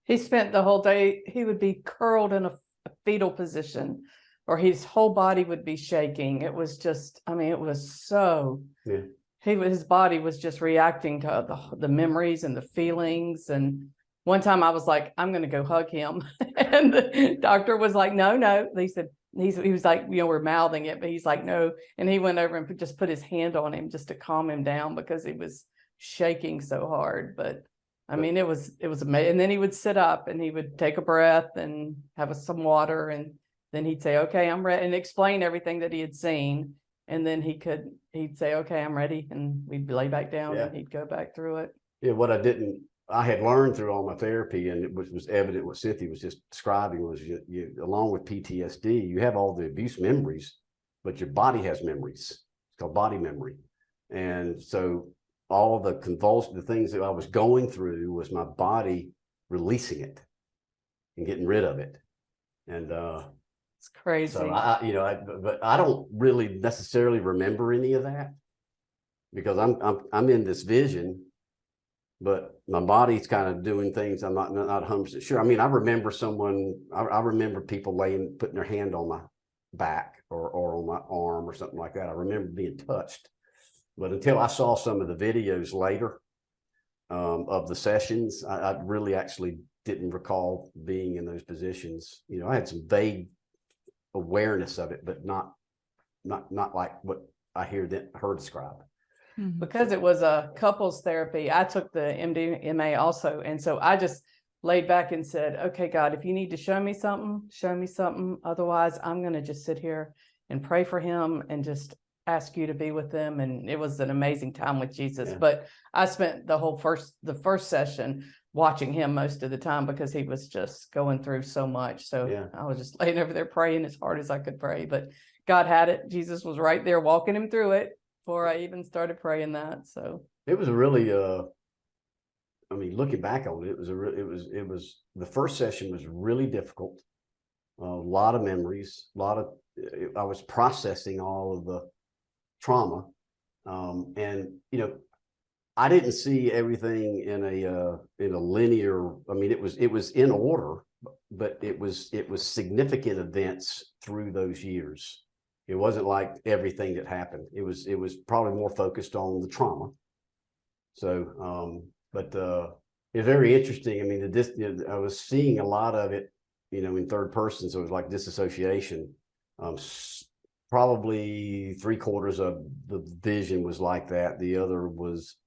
he spent the whole day. He would be curled in a fetal position, or his whole body would be shaking. It was just, I mean, it was so. Yeah. His body was just reacting to the memories and the feelings. And one time I was like, "I'm going to go hug him." And the doctor was like, no. He said, he was like, you know, we're mouthing it, but he's like, no. And he went over and just put his hand on him just to calm him down because he was shaking so hard. But I mean, it was amazing. And then he would sit up and he would take a breath and have some water. And then he'd say, "Okay, I'm ready," and explain everything that he had seen. And then he'd say, "Okay, I'm ready." And we'd lay back down. Yeah. And he'd go back through it. Yeah. What I had learned through all my therapy, and it was evident what Cynthia was just describing, was you along with PTSD, you have all the abuse memories, but your body has memories. It's called body memory. And so all the things that I was going through was my body releasing it and getting rid of it. And it's crazy. So but I don't really necessarily remember any of that, because I'm in this vision, but my body's kind of doing things I'm not 100% sure. I mean, I remember I remember people putting their hand on my back or on my arm or something like that. I remember being touched, but until I saw some of the videos later of the sessions, I really actually didn't recall being in those positions. You know, I had some vague awareness of it, but not like what I heard her describe. Because it was a couples therapy, I took the MDMA also. And so I just laid back and said, "Okay, God, if you need to show me something, show me something. Otherwise, I'm going to just sit here and pray for him and just ask you to be with them." And it was an amazing time with Jesus. Yeah. But I spent the first session watching him most of the time because he was just going through so much. So Yeah. I was just laying over there praying as hard as I could pray, but God had it. Jesus was right there walking him through it before I even started praying that. So it was a really, I mean, looking back on it, it was the first session was really difficult. A lot of memories, I was processing all of the trauma. And, you know, I didn't see everything in a linear, I mean, it was in order, but it was significant events through those years. It wasn't like everything that happened. It was probably more focused on the trauma. So, but it's very interesting. I mean, I was seeing a lot of it, you know, in third person. So it was like disassociation. Probably 3/4 of the vision was like that. The other was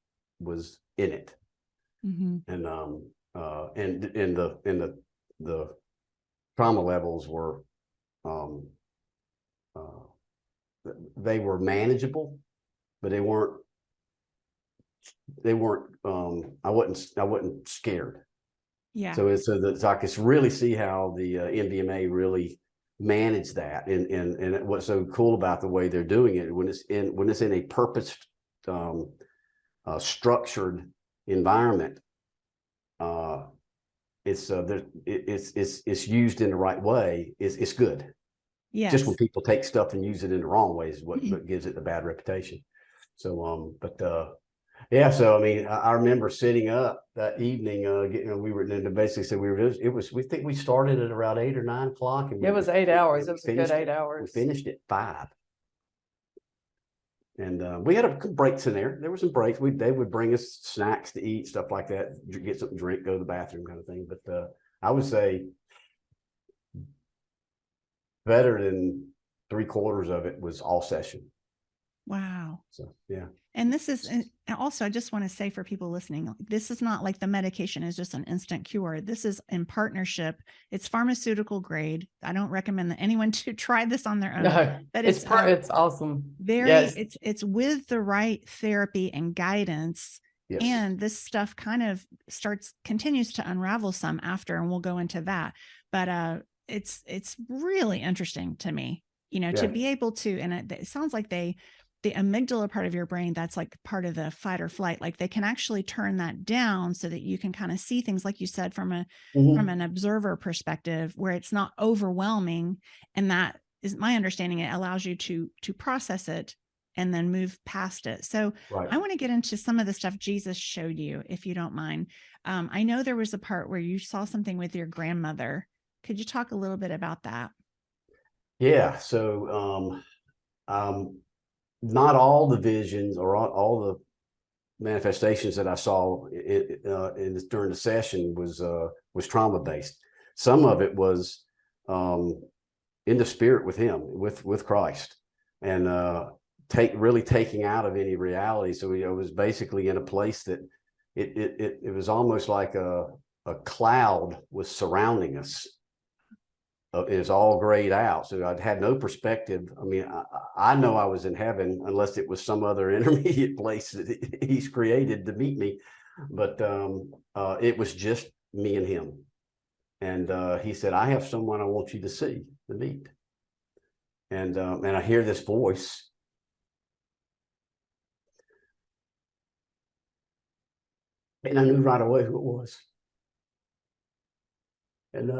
in it. Mm-hmm. And the trauma levels were they were manageable, but they weren't I wasn't scared. Yeah. So I could really see how the MDMA really managed that, and what's so cool about the way they're doing it when it's in a purpose structured environment, it's used in the right way. It's good. Yes. Just when people take stuff and use it in the wrong ways, what gives it the bad reputation. So, yeah. So I mean, I remember sitting up that evening. We were basically said we think we started at around 8 or 9 o'clock, and it was 8 hours. It was a good 8 We hours. finished at 5. And we had a breaks in there. There were some breaks. They would bring us snacks to eat, stuff like that, get something to drink, go to the bathroom, kind of thing. But I would say better than 3/4 of it was all session. Wow. So yeah. And this is also, I just want to say for people listening, this is not like the medication is just an instant cure. This is in partnership. It's pharmaceutical grade. I don't recommend that anyone to try this on their own. No, but it's awesome. Very, yes. It's with the right therapy and guidance. Yes. And this stuff kind of continues to unravel some after, and we'll go into that. But it's really interesting to me, you know, to be able to, and it sounds like the amygdala part of your brain, that's like part of the fight or flight, like they can actually turn that down so that you can kind of see things, like you said, from an observer perspective, where it's not overwhelming. And that is my understanding. It allows you to process it and then move past it. So I want to get into some of the stuff Jesus showed you, if you don't mind. I know there was a part where you saw something with your grandmother. Could you talk a little bit about that? Yeah. So, not all the visions or all the manifestations that I saw during the session was trauma based. Some of it was in the spirit with him, with Christ, and really taking out of any reality. So it was basically in a place that it was almost like a cloud was surrounding us. It was all grayed out, so I'd had no perspective. I mean, I know I was in heaven unless it was some other intermediate place that he's created to meet me, but it was just me and him. And he said, "I have someone I want you to meet." And I hear this voice, and I knew right away who it was. And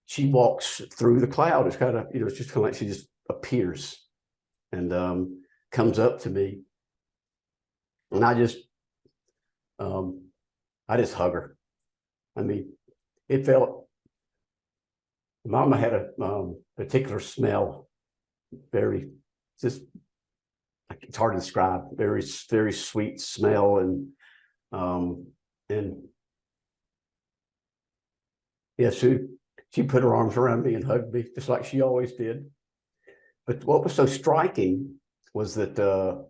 she walks through the cloud. It's kind of, it's just kind of like she just appears and comes up to me, and I just hug her. I mean, it felt. Mama had a particular smell, it's hard to describe. Very, very sweet smell, and yeah, she put her arms around me and hugged me just like she always did. But what was so striking was that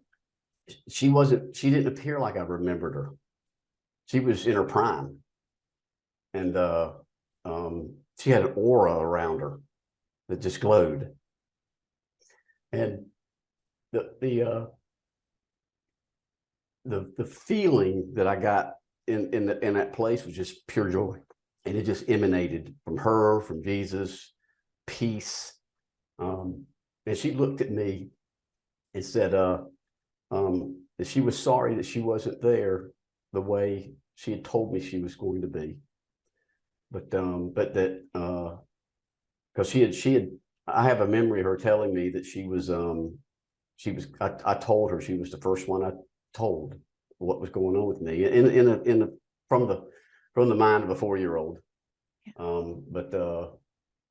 she didn't appear like I remembered her. She was in her prime, and she had an aura around her that just glowed. And the feeling that I got in that place was just pure joy, and it just emanated from her, from Jesus, peace. And she looked at me and said that she was sorry that she wasn't there the way she had told me she was going to be, but that because she had I have a memory of her telling me that she was I told her she was the first one I told what was going on with me from the mind of a 4-year-old. But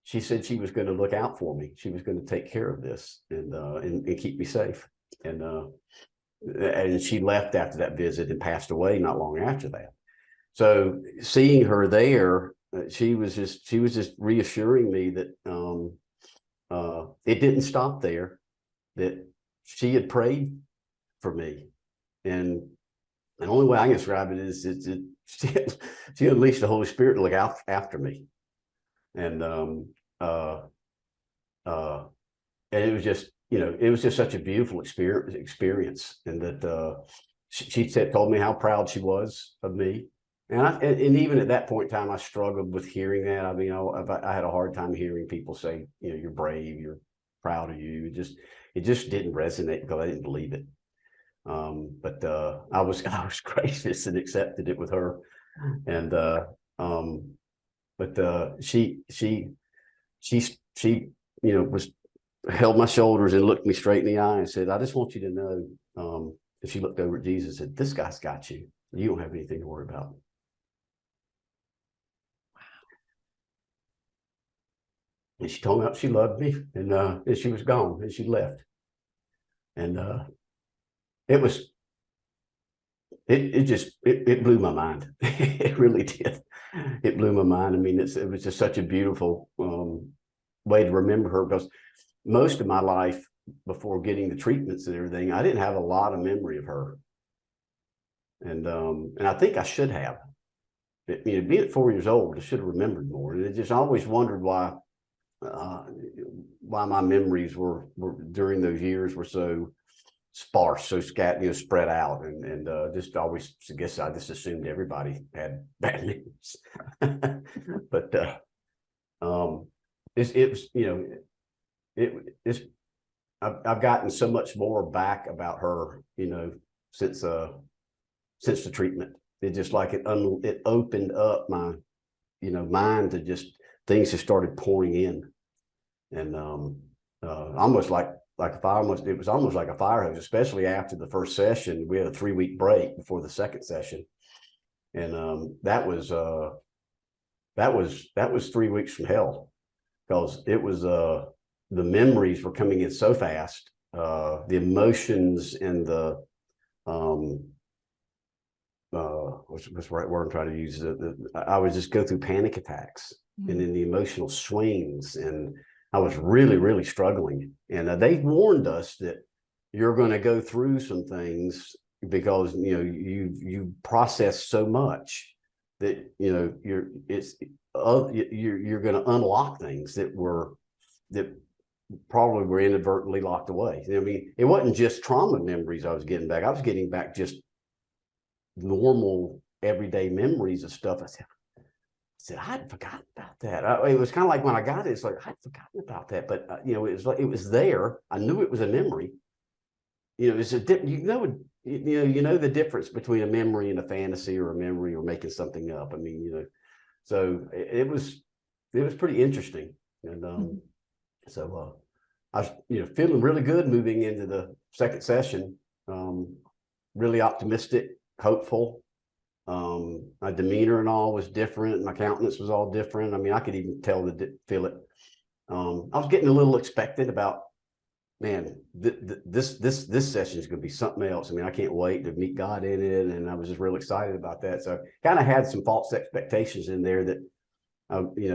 she said she was going to look out for me. She was going to take care of this and keep me safe. And she left after that visit and passed away not long after that. So seeing her there, she was just reassuring me that it didn't stop there, that she had prayed for me. And the only way I can describe it is she unleashed the Holy Spirit to look out after me. And it was just, it was just such a beautiful experience. And that she told me how proud she was of me. And even at that point in time, I struggled with hearing that. I mean, I had a hard time hearing people say, you're brave, you're proud of you. It just didn't resonate because I didn't believe it. But I was gracious and accepted it with her. And she was held my shoulders and looked me straight in the eye and said, I just want you to know. And she looked over at Jesus and said, this guy's got you. You don't have anything to worry about. And she told me she loved me, and she was gone, and she left. And it blew my mind. It really did. It blew my mind. I mean, it was just such a beautiful way to remember her, because most of my life before getting the treatments and everything, I didn't have a lot of memory of her. And I think I should have. Being at 4 years old, I should have remembered more. And I just always wondered why my memories were during those years were so sparse, so spread out, and just always, I guess I just assumed everybody had bad news. But I've gotten so much more back about her, since the treatment. It just like it opened up my mind to just things just started pouring in, and almost like it was almost like a fire hose, especially after the first session. We had a 3-week break before the second session, and that was 3 weeks from hell, because it was the memories were coming in so fast, the emotions and the what's the right word I'm trying to use? I would just go through panic attacks, and then the emotional swings, and I was really, really struggling. And they warned us that you're going to go through some things because you process so much that you're going to unlock things that probably were inadvertently locked away. I mean, it wasn't just trauma memories I was getting back. I was getting back just normal everyday memories of stuff. I said I'd forgotten about that. It was kind of like when I got it, it's like I'd forgotten about that, but it was like it was there. I knew it was a memory. It's the difference between a memory and a fantasy, or a memory or making something up. I mean, so it was pretty interesting, and so I was feeling really good moving into the second session, really optimistic, hopeful. My demeanor and all was different. My countenance was all different. I mean, I could even feel it. I was getting a little expectant about, man, this session is going to be something else. I mean, I can't wait to meet God in it. And I was just real excited about that. So kind of had some false expectations in there that,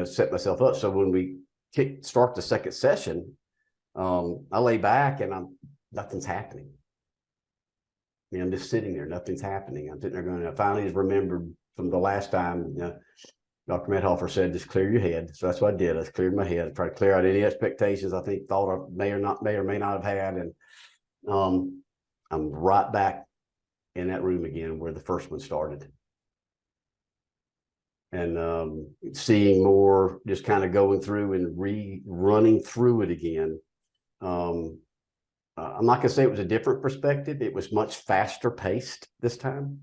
set myself up. So when we start the second session, I lay back and nothing's happening. I'm just sitting there, nothing's happening. I'm sitting there going, I finally just remembered from the last time, Dr. Methofer said, just clear your head. So that's what I did. I cleared my head, tried to clear out any expectations I thought I may or may not have had. And I'm right back in that room again where the first one started. and seeing more, just kind of going through and running through it again. I'm not going to say it was a different perspective. It was much faster paced this time.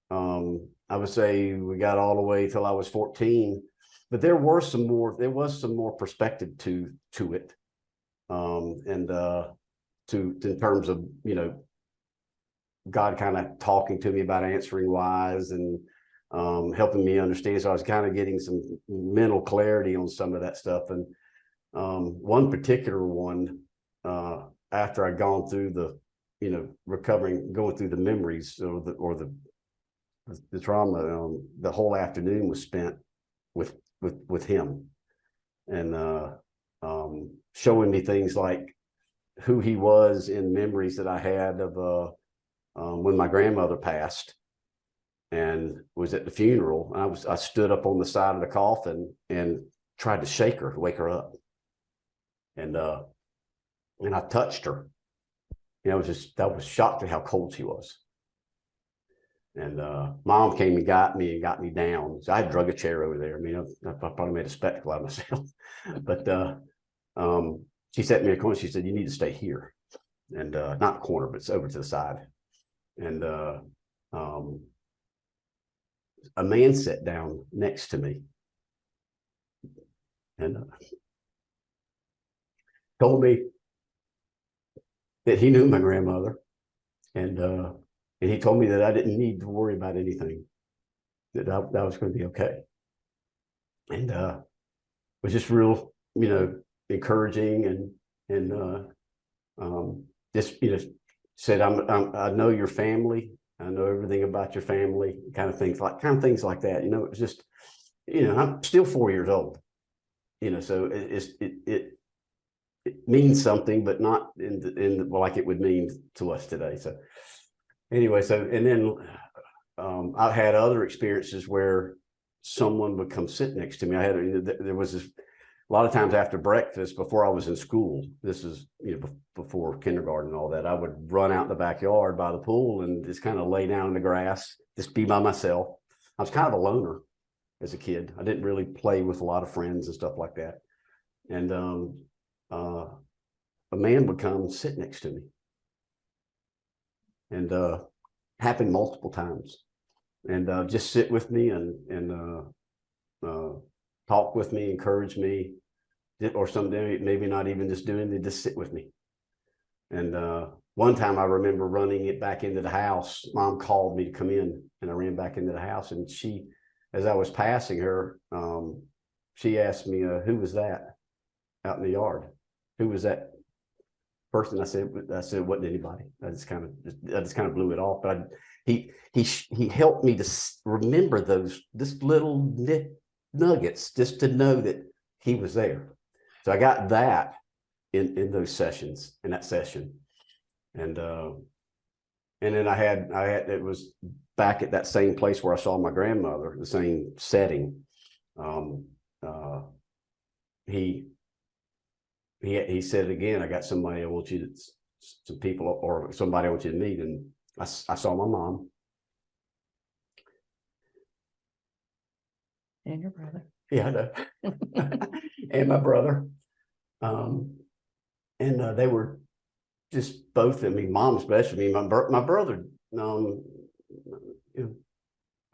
I would say we got all the way till I was 14, but there was some more perspective to it. And in terms of, God kind of talking to me about answering whys and helping me understand. So I was kind of getting some mental clarity on some of that stuff. And one particular one, after I'd gone through the, going through the memories or the trauma, the whole afternoon was spent with him, and showing me things like who he was in memories that I had of when my grandmother passed and was at the funeral. I stood up on the side of the coffin and tried to shake her, wake her up, and I touched her. I was shocked at how cold she was. And Mom came and got me down. So I drug a chair over there. I mean, I probably made a spectacle out of myself. But she set me in a corner. She said, "You need to stay here." And not the corner, but it's over to the side. And a man sat down next to me and told me that he knew my grandmother, and he told me that I didn't need to worry about anything, that I was going to be okay. And was just real, encouraging, and just, said, I know your family. I know everything about your family, kind of things like that. It was just, I'm still 4 years old, so it means something, but not like it would mean to us today. So anyway, and then I've had other experiences where someone would come sit next to me. There was a lot of times after breakfast, before I was in school, this is, before kindergarten and all that, I would run out in the backyard by the pool and just kind of lay down in the grass, just be by myself. I was kind of a loner as a kid. I didn't really play with a lot of friends and stuff like that. And a man would come sit next to me, and happened multiple times, and just sit with me and talk with me, encourage me, or something, maybe not even just doing it, just sit with me. And one time I remember running it back into the house. Mom called me to come in, and I ran back into the house, and she, as I was passing her, she asked me, "Who was that out in the yard? Who was that person?" I said, "It wasn't anybody." I just kind of blew it off. But he helped me to remember this little nuggets, just to know that he was there. So I got that in those sessions, in that session, and then I had it was back at that same place where I saw my grandmother, the same setting. He said again, "I got somebody I want you to, some people, or somebody I want you to meet." And I saw my mom. And your brother. Yeah, I know. And my brother. And they were just both, Mom especially. My brother, my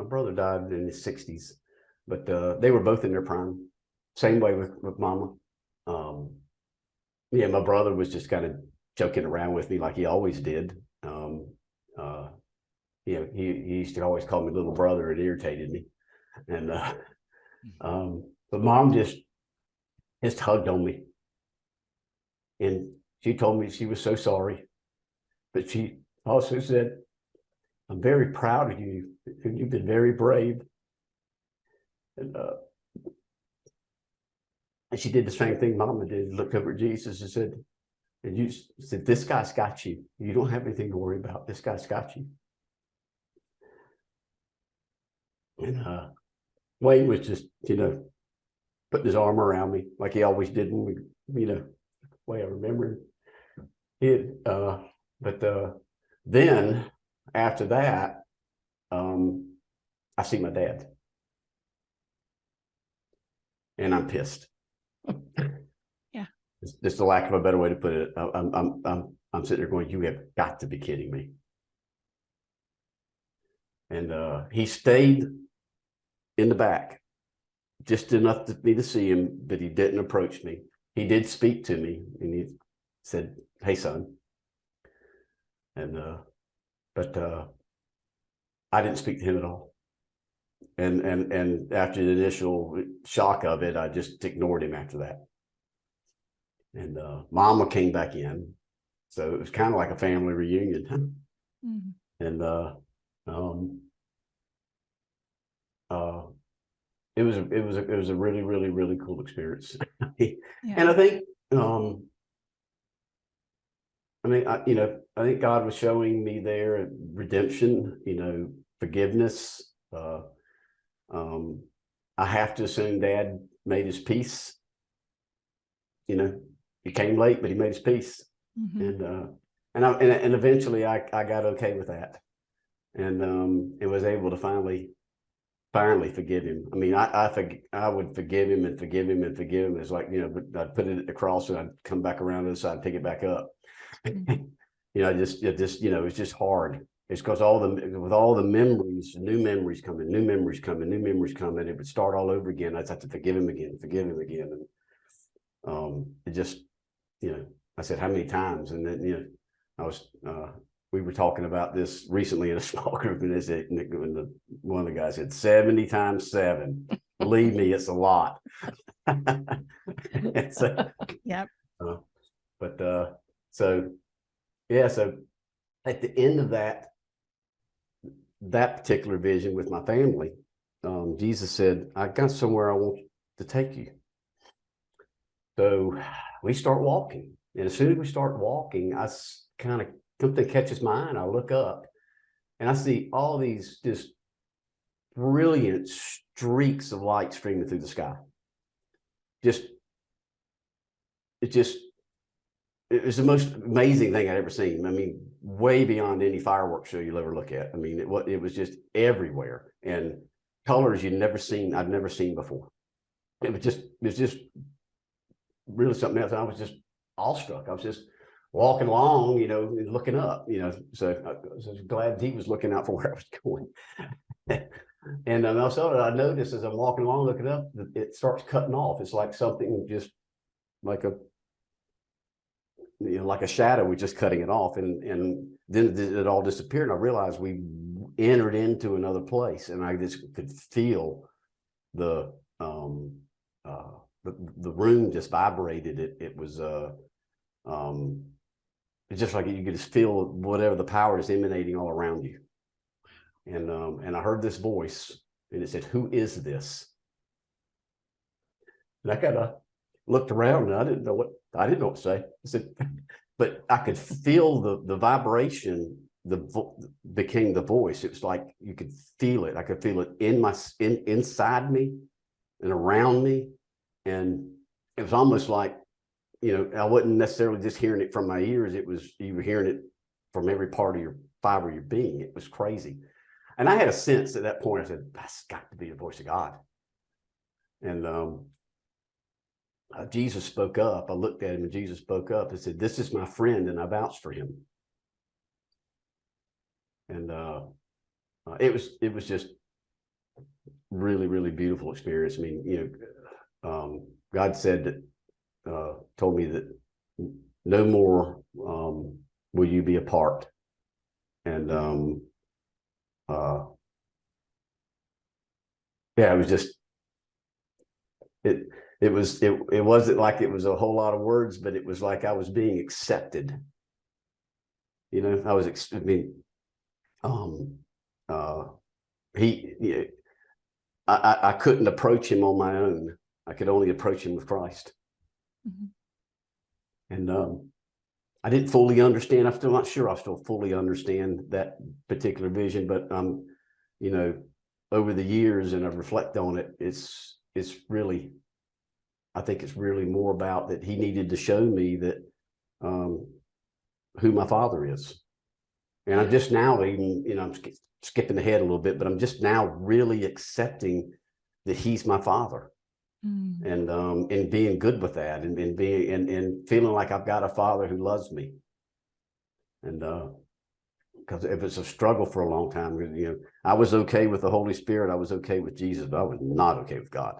brother died in his 60s, but they were both in their prime. Same way with Mama. My brother was just kind of joking around with me like he always did. He used to always call me little brother. It irritated me. And but Mom just hugged on me, and she told me she was so sorry, but she also said, "I'm very proud of you. You've been very brave." And she did the same thing Mama did. Looked over at Jesus and said, "This guy's got you. You don't have anything to worry about. This guy's got you." And Wayne was just, putting his arm around me like he always did when we, way I remember it. But then after that, I see my dad. and I'm pissed. Yeah. It's just a lack of a better way to put it. I'm sitting there going, you have got to be kidding me. And he stayed in the back, just enough for me to see him, but he didn't approach me. He did speak to me, and he said, "Hey, son." And but I didn't speak to him at all. And after the initial shock of it, I just ignored him after that. And Mama came back in, so it was kind of like a family reunion. Mm-hmm. And it was a really, really, really cool experience. Yeah. And I think I think God was showing me there redemption, forgiveness. I have to assume Dad made his peace. He came late, but he made his peace. Mm-hmm. And eventually I got okay with that, and was able to finally forgive him. I mean, I would forgive him and forgive him and forgive him. It's like, but I'd put it across and I'd come back around to the side and pick it back up. Mm-hmm. It's just hard. It's because with all the memories, new memories coming, it would start all over again. I'd have to forgive him again. And it just, I said, how many times? And then, we were talking about this recently in a small group, and one of the guys said 70 times 7. Believe me, it's a lot. So, yep. So at the end of that particular vision with my family, Jesus said, I got somewhere I want to take you. So we start walking. And as soon as we start walking, I kind of, something catches my eye, and I look up and I see all these just brilliant streaks of light streaming through the sky. It was the most amazing thing I'd ever seen. I mean, way beyond any fireworks show you'll ever look at. I mean, it was just everywhere, and colors I'd never seen before. It was just really something else. I was just awestruck. I was just walking along, looking up, so I was glad he was looking out for where I was going. And also I noticed as I'm walking along, looking up, it starts cutting off. It's like something just like a shadow, we're just cutting it off. And then it all disappeared. And I realized we entered into another place, and I just could feel the room just vibrated. It was it's just like you could just feel whatever the power is emanating all around you. And I heard this voice, and it said, "Who is this?" And I kind of looked around, and I didn't know what to say. I said, but I could feel the vibration. Became the voice. It was like you could feel it. I could feel it inside me and around me, and it was almost like, I wasn't necessarily just hearing it from my ears. You were hearing it from every part of your fiber of your being. It was crazy. And I had a sense at that point, I said, that's got to be the voice of God. And Jesus spoke up. I looked at him, and Jesus spoke up and said, "This is my friend, and I vouch for him." And it was just really, really beautiful experience. I mean, God said that, told me that no more will you be apart. And it was just it wasn't like it was a whole lot of words, but it was like I was being accepted. I couldn't approach him on my own. I could only approach him with Christ. Mm-hmm. And I didn't fully understand. I'm still not sure I still fully understand that particular vision, but over the years, and I've reflected on it, it's really, I think it's really more about that he needed to show me that who my father is. And I'm just now even, I'm skipping ahead a little bit, but I'm just now really accepting that he's my father. and being good with that, and being and feeling like I've got a father who loves me. And because if it's a struggle for a long time, you know, I was okay with the Holy Spirit, I was okay with Jesus, but I was not okay with God.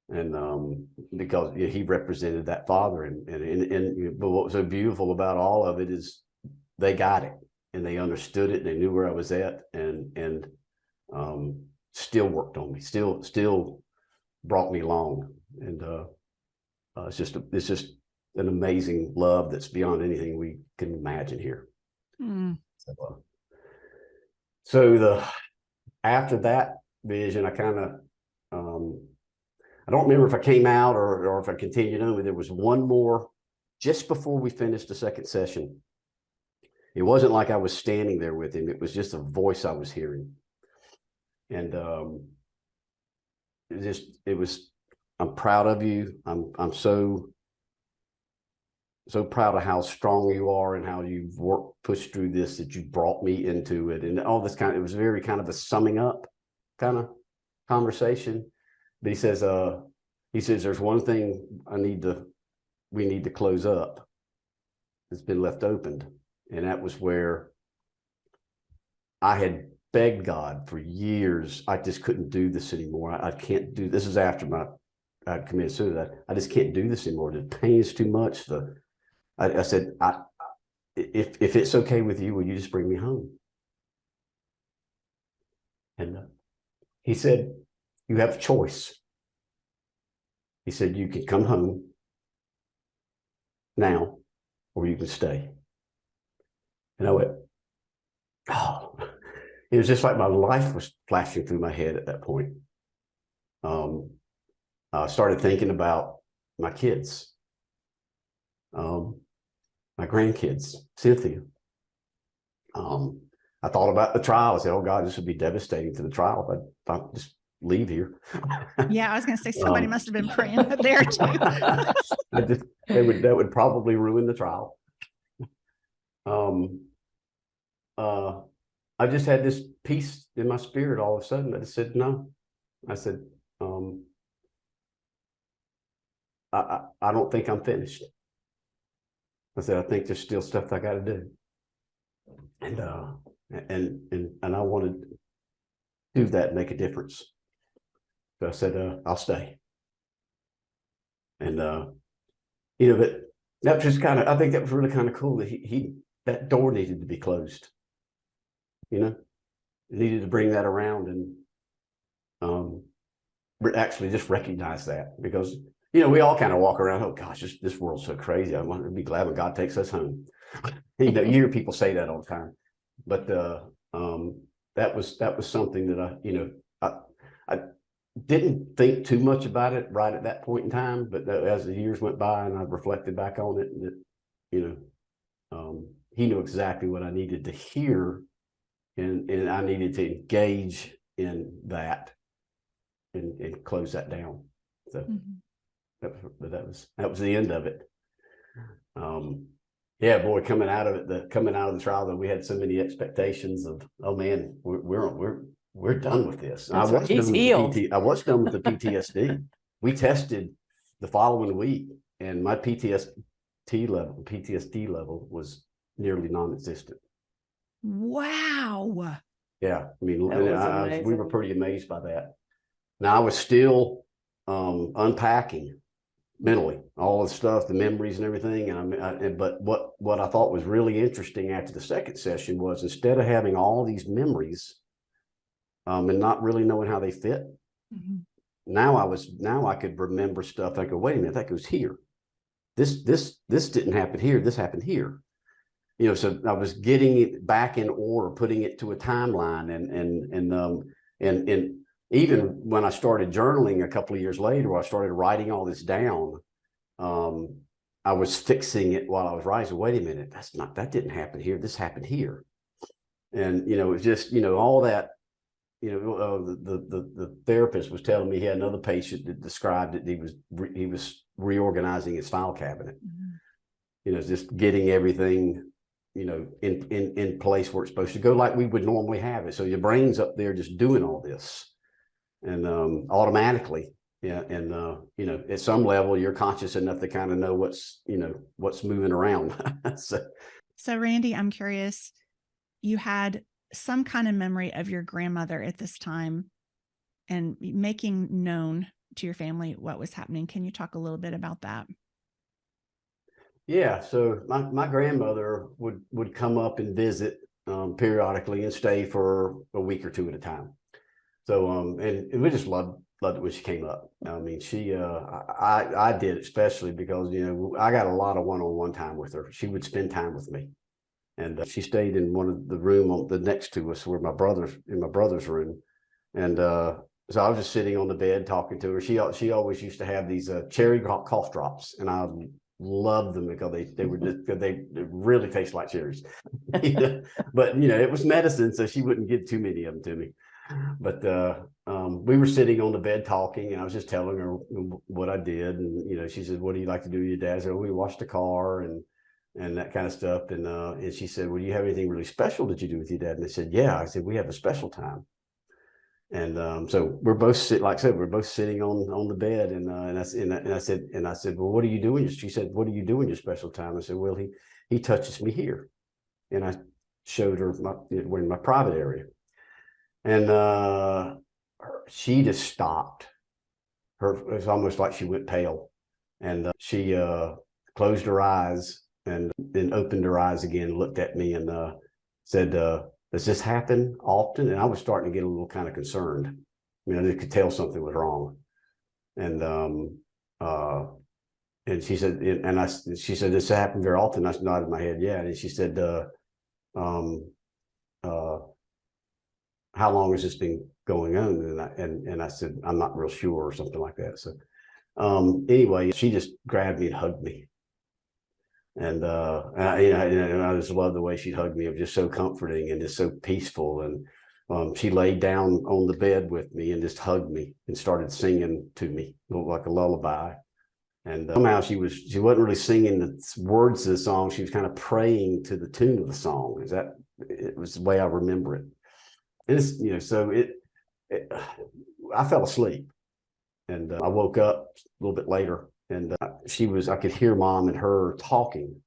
And because he represented that father, and but what was so beautiful about all of it is they got it, and they understood it, and they knew where I was at, and still worked on me, still brought me along. And it's just an amazing love that's beyond anything we can imagine here. So after that vision, I kind of I don't remember if I came out or if I continued on. There was one more just before we finished the second session. It wasn't like I was standing there with him. It was just a voice I was hearing. And it was, I'm proud of you. I'm so proud of how strong you are and how you've pushed through this, that you brought me into it. And all this it was very kind of a summing up kind of conversation. But he says, there's one thing we need to close up. It's been left opened. And that was where I had begged God for years. I just couldn't do this anymore. I can't do this. Is after I'd committed suicide. I just can't do this anymore. The pain is too much. I said, if it's okay with you, will you just bring me home? And he said, you have a choice. He said, you can come home now, or you can stay. And I went, oh, it was just like my life was flashing through my head at that point. I started thinking about my kids, my grandkids, Cynthia. I thought about the trial. I said, oh God, this would be devastating to the trial if I just leave here. Yeah, I was going to say somebody must have been praying there too. That would probably ruin the trial. I just had this peace in my spirit all of a sudden. I just said, no. I said, I don't think I'm finished. I said, I think there's still stuff I got to do. And I wanted to do that and make a difference. So I said, I'll stay. And, but that was just I think that was really kind of cool that that door needed to be closed. It needed to bring that around and actually just recognize that, because, we all kind of walk around, oh gosh, this world's so crazy. I want to be glad when God takes us home. You hear people say that all the time. But that was something that I didn't think too much about it right at that point in time, but as the years went by and I reflected back on it, that he knew exactly what I needed to hear, and I needed to engage in that and close that down. So that was the end of it. Yeah, boy, coming out of the trial, though, we had so many expectations of, oh man, we're done with this. I was done with the PTSD. We tested the following week, and my PTSD level was nearly non-existent. Wow. Yeah, I mean, we were pretty amazed by that. Now I was still unpacking mentally all the stuff, the memories and everything. But what I thought was really interesting after the second session was, instead of having all these memories and not really knowing how they fit, now I could remember stuff. I go, wait a minute, that goes here. This didn't happen here. This happened here. So I was getting it back in order, putting it to a timeline, and even when I started journaling a couple of years later, where I started writing all this down, I was fixing it while I was writing. Wait a minute, that didn't happen here. This happened here. And, it was just, all that, the therapist was telling me he had another patient that described that he was reorganizing his file cabinet, just getting everything, in place where it's supposed to go, like we would normally have it. So your brain's up there just doing all this. And automatically, Yeah. And, at some level, you're conscious enough to kind of know what's moving around. So Randy, I'm curious, you had some kind of memory of your grandmother at this time and making known to your family what was happening. Can you talk a little bit about that? Yeah. So my grandmother would come up and visit periodically and stay for a week or two at a time. So, and we just loved it when she came up. I mean, I did, especially because, I got a lot of one-on-one time with her. She would spend time with me. And she stayed in one of the room on the next to us where in my brother's room. And so I was just sitting on the bed talking to her. She always used to have these cherry cough drops, and I loved them because they really taste like cherries. But it was medicine, so she wouldn't give too many of them to me. But we were sitting on the bed talking, and I was just telling her what I did. And she said, "What do you like to do with your dad?" I said, "We washed the car and that kind of stuff." And she said, "Well, do you have anything really special that you do with your dad?" And I said, "Yeah." I said, "We have a special time." And so we're both like I said, we're both sitting on the bed, and I said, "Well, what are you doing?" She said, "What do you do in your special time?" I said, "Well, he touches me here," and I showed her we're in my private area, and she just stopped. It was almost like she went pale, and she closed her eyes and then opened her eyes again, looked at me, and said, "Does this happen often?" And I was starting to get a little kind of concerned. I mean, I could tell something was wrong. And she said, she said, "Does this happen very often?" I nodded my head, yeah. And she said, "How long has this been going on?" And I said, "I'm not real sure," or something like that. So anyway, she just grabbed me and hugged me. And I just love the way she hugged me. It was just so comforting and just so peaceful. And she laid down on the bed with me and just hugged me and started singing to me like a lullaby. And somehow she wasn't really singing the words of the song. She was kind of praying to the tune of the song. It was the way I remember it. And it's, so I fell asleep, and I woke up a little bit later, and I could hear Mom and her talking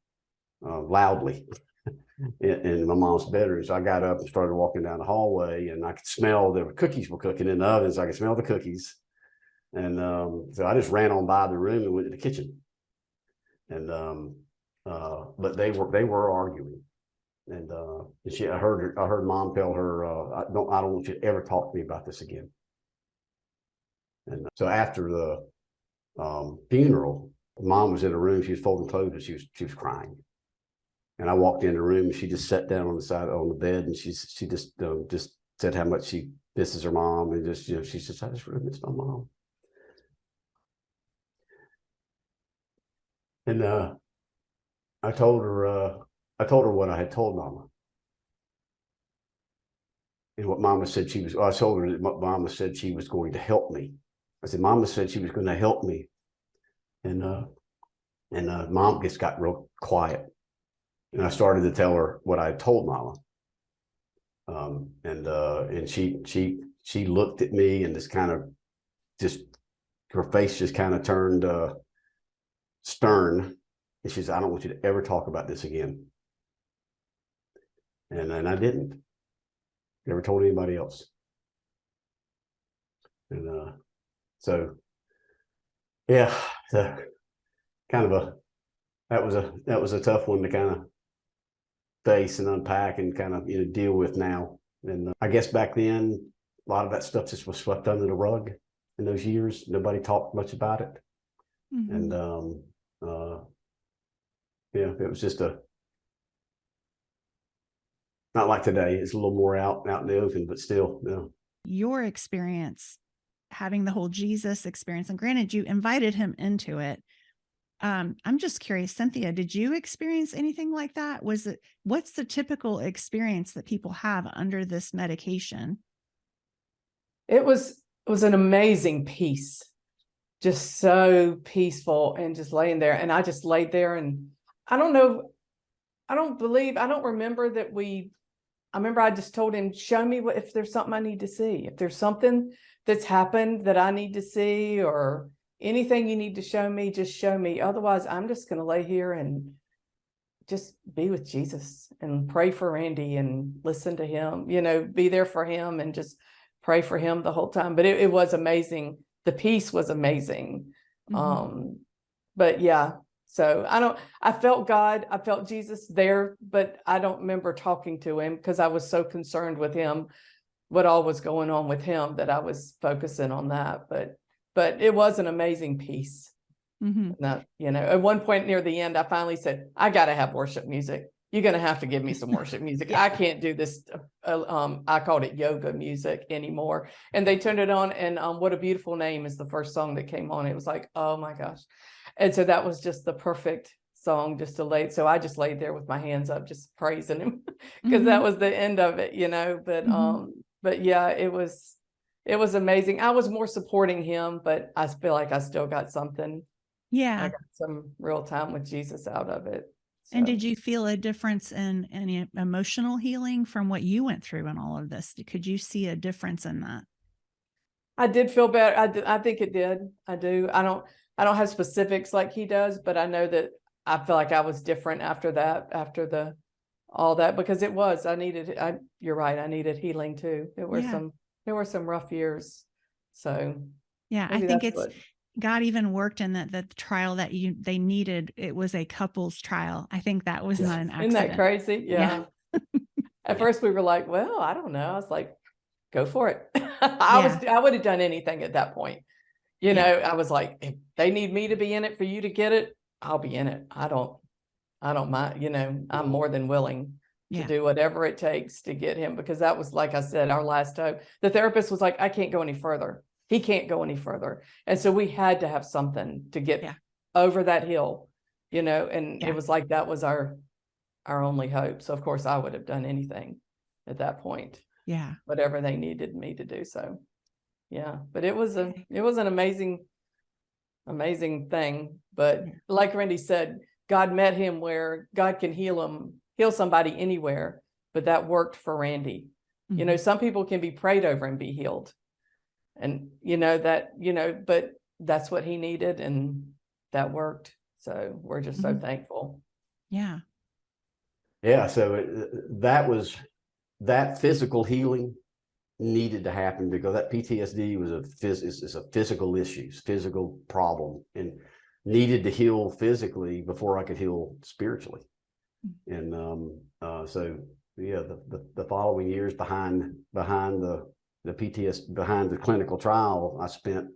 loudly in my mom's bedroom. So I got up and started walking down the hallway, and I could smell the cookies were cooking in the oven. So I could smell the cookies. And so I just ran on by the room and went to the kitchen. And but they were arguing. And I heard Mom tell her, I don't want you to ever talk to me about this again. And so after the funeral, Mom was in a room. She was folding clothes, and she was crying. And I walked in the room, and she just sat down on the bed, and she just said how much she misses her mom, and just she says, "I just really miss my mom." And I told her what I had told Mama, and what Mama said I told her that Mama said she was going to help me. I said, "Mama said she was going to help me," and Mom just got real quiet. And I started to tell her what I had told Mama. And she looked at me and her face just kind of turned stern. And she said, "I don't want you to ever talk about this again." And I didn't. Never told anybody else. And so, yeah, kind of that was a tough one to kind of face and unpack and kind of deal with now. And I guess back then a lot of that stuff just was swept under the rug in those years. Nobody talked much about it. Mm-hmm. And yeah, it was just not like today. It's a little more out in the open, but still, yeah. Your experience having the whole Jesus experience, and granted you invited him into it, I'm just curious, Cynthia, did you experience anything like that? What's the typical experience that people have under this medication? It was an amazing peace, just so peaceful, and just laying there. And I just laid there, and I don't remember that I remember I just told him, "Show me if there's something I need to see. If there's something that's happened that I need to see, or anything you need to show me, just show me. Otherwise, I'm just going to lay here and just be with Jesus and pray for Randy and listen to him, you know, be there for him and just pray for him the whole time. But it was amazing. The peace was amazing. But yeah, so I felt God, I felt Jesus there, but I don't remember talking to him because I was so concerned with him, what all was going on with him, that I was focusing on that. But it was an amazing peace. That, you know, at one point near the end, I finally said, I got to have worship music. You're going to have to give me some worship music. I can't do this. I called it yoga music anymore. And they turned it on, and What a Beautiful Name is the first song that came on. It was like, oh my gosh. And so that was just the perfect song just to lay. So I just laid there with my hands up, just praising him, because that was the end of it, you know. But yeah, it was amazing. I was more supporting him, but I feel like I still got something. Yeah. I got some real time with Jesus out of it. So. And did you feel a difference in any emotional healing from what you went through in all of this? Could you see a difference in that? I did feel better. I think it did. I do. I don't have specifics like he does, but I know that I feel like I was different after that, after all that, because it was, you're right. I needed healing too. There were some rough years. So yeah, I think God even worked in that the trial that they needed. It was a couples trial. I think that was not an accident. Isn't that crazy? Yeah. At first we were like, well, I don't know. I was like, go for it. I would have done anything at that point. You know, I was like, if they need me to be in it for you to get it, I'll be in it. I don't mind, you know, I'm more than willing to do whatever it takes to get him, because that was, like I said, our last hope. The therapist was like, I can't go any further. He can't go any further. And so we had to have something to get over that hill, you know, and it was like, that was our only hope. So of course I would have done anything at that point. Yeah. Whatever they needed me to do. So yeah, but it was an amazing thing. But like Randy said, God met him where God can heal somebody anywhere, but that worked for Randy. You know, some people can be prayed over and be healed. And but that's what he needed, and that worked. So we're just so thankful. Yeah. Yeah. So that physical healing needed to happen, because that PTSD was a physical issue, physical problem, and needed to heal physically before I could heal spiritually. And so yeah, the following years behind the PTSD, behind the clinical trial, I spent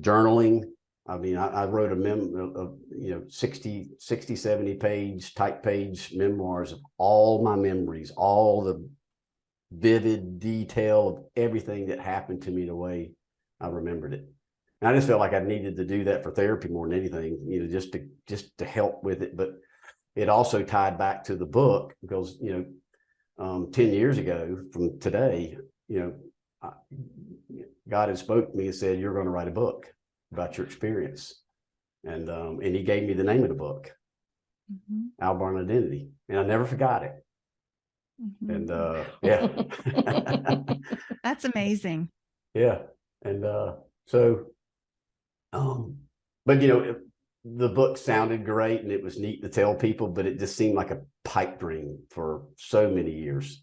journaling. I mean, I wrote a 60, 70 page type page memoirs of all my memories, all the vivid detail of everything that happened to me, the way I remembered it. And I just felt like I needed to do that for therapy more than anything, you know, just to help with it. But it also tied back to the book, because, 10 years ago from today, God had spoke to me and said, you're going to write a book about your experience. And he gave me the name of the book, Albarn Identity. And I never forgot it. And yeah. That's amazing. Yeah. And but the book sounded great and it was neat to tell people, but it just seemed like a pipe dream for so many years.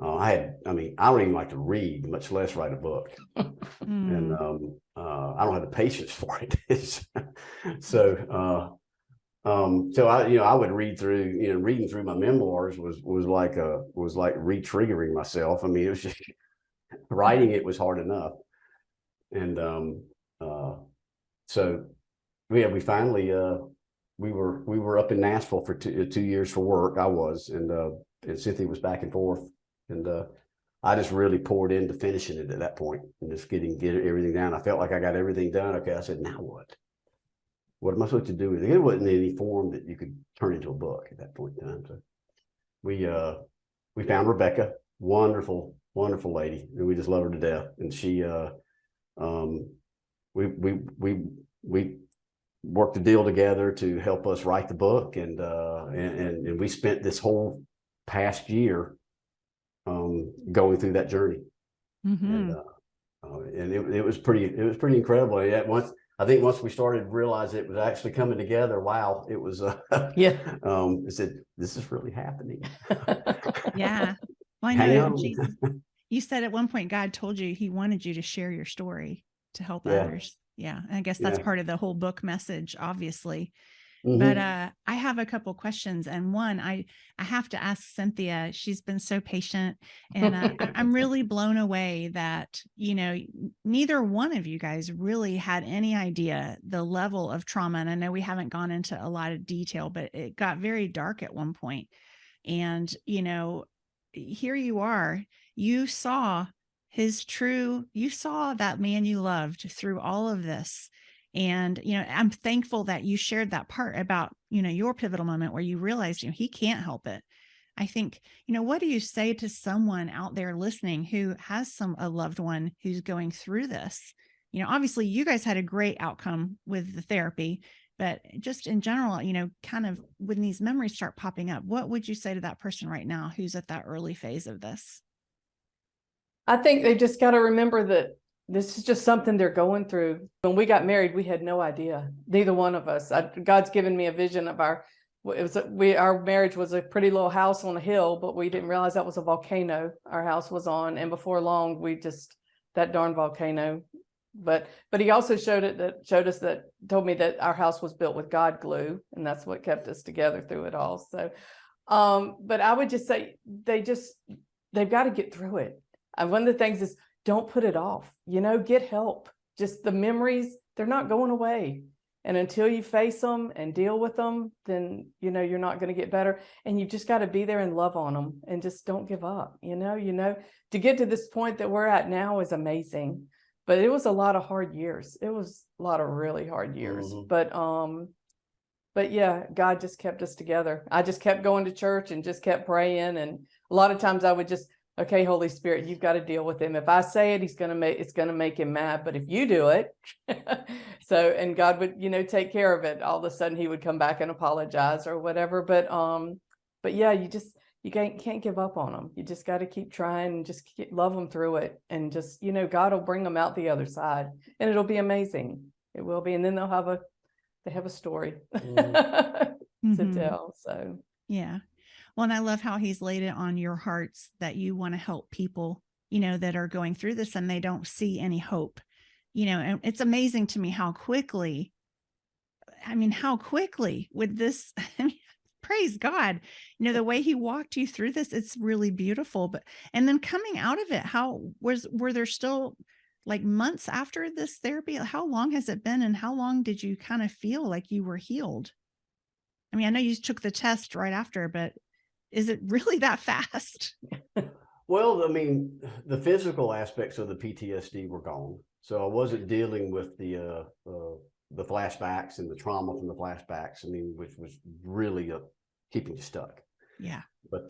I don't even like to read, much less write a book. And I don't have the patience for it. So I would read through, reading through my memoirs was like re-triggering myself. I mean, it was just writing it was hard enough. And so we finally we were up in Nashville for 2 years for work. I was, and Cynthia was back and forth, and I just really poured into finishing it at that point and just get everything down. I felt like I got everything done. Okay, I said, now what? What am I supposed to do with it? It wasn't in any form that you could turn into a book at that point in time. So we found Rebecca, wonderful, wonderful lady, and we just love her to death. And she we worked a deal together to help us write the book, and we spent this whole past year going through that journey. And And it was pretty incredible. Yeah, I think once we started to realize it was actually coming together, wow, it was Yeah. I said, this is really happening. Yeah. Well, I Hang know on. Jesus, you said at one point God told you he wanted you to share your story to help Yeah. others. Yeah. And I guess that's Yeah. part of the whole book message, obviously. Mhm. But I have a couple questions, and one I have to ask Cynthia. She's been so patient, and I'm really blown away that neither one of you guys really had any idea the level of trauma. And I know we haven't gone into a lot of detail, but it got very dark at one point. And here you are. You saw you saw that man you loved through all of this. And, I'm thankful that you shared that part about, your pivotal moment where you realized, he can't help it. I think, what do you say to someone out there listening who has a loved one who's going through this? Obviously you guys had a great outcome with the therapy, but just in general, kind of when these memories start popping up, what would you say to that person right now who's at that early phase of this? I think they just got to remember that this is just something they're going through. When we got married, we had no idea, neither one of us. God's given me a vision of our marriage was a pretty little house on a hill, but we didn't realize that was a volcano our house was on. And before long, that darn volcano. But he also told me that our house was built with God glue, and that's what kept us together through it all. So, but I would just say they've got to get through it. And one of the things is, don't put it off, get help. Just the memories, they're not going away. And until you face them and deal with them, then, you're not going to get better. And you've just got to be there and love on them and just don't give up. To get to this point that we're at now is amazing, but it was a lot of hard years. It was a lot of really hard years, Mm-hmm. but yeah, God just kept us together. I just kept going to church and just kept praying. And a lot of times I would just, okay, Holy Spirit, you've got to deal with him. If I say it, it's going to make him mad. But if you do it, and God would, take care of it. All of a sudden he would come back and apologize or whatever. But yeah, you can't give up on them. You just got to keep trying and just love them through it. And just, God will bring them out the other side, and it'll be amazing. It will be. And then they have a story to tell. So, yeah. Well, and I love how he's laid it on your hearts that you want to help people, that are going through this and they don't see any hope, and it's amazing to me how quickly with this, praise God, the way he walked you through this, it's really beautiful. And then coming out of it, were there still like months after this therapy? How long has it been? And how long did you kind of feel like you were healed? I mean, I know you took the test right after, but is it really that fast? Well, I mean, the physical aspects of the PTSD were gone, so I wasn't dealing with the flashbacks and the trauma from the flashbacks. I mean, which was really keeping you stuck. Yeah. But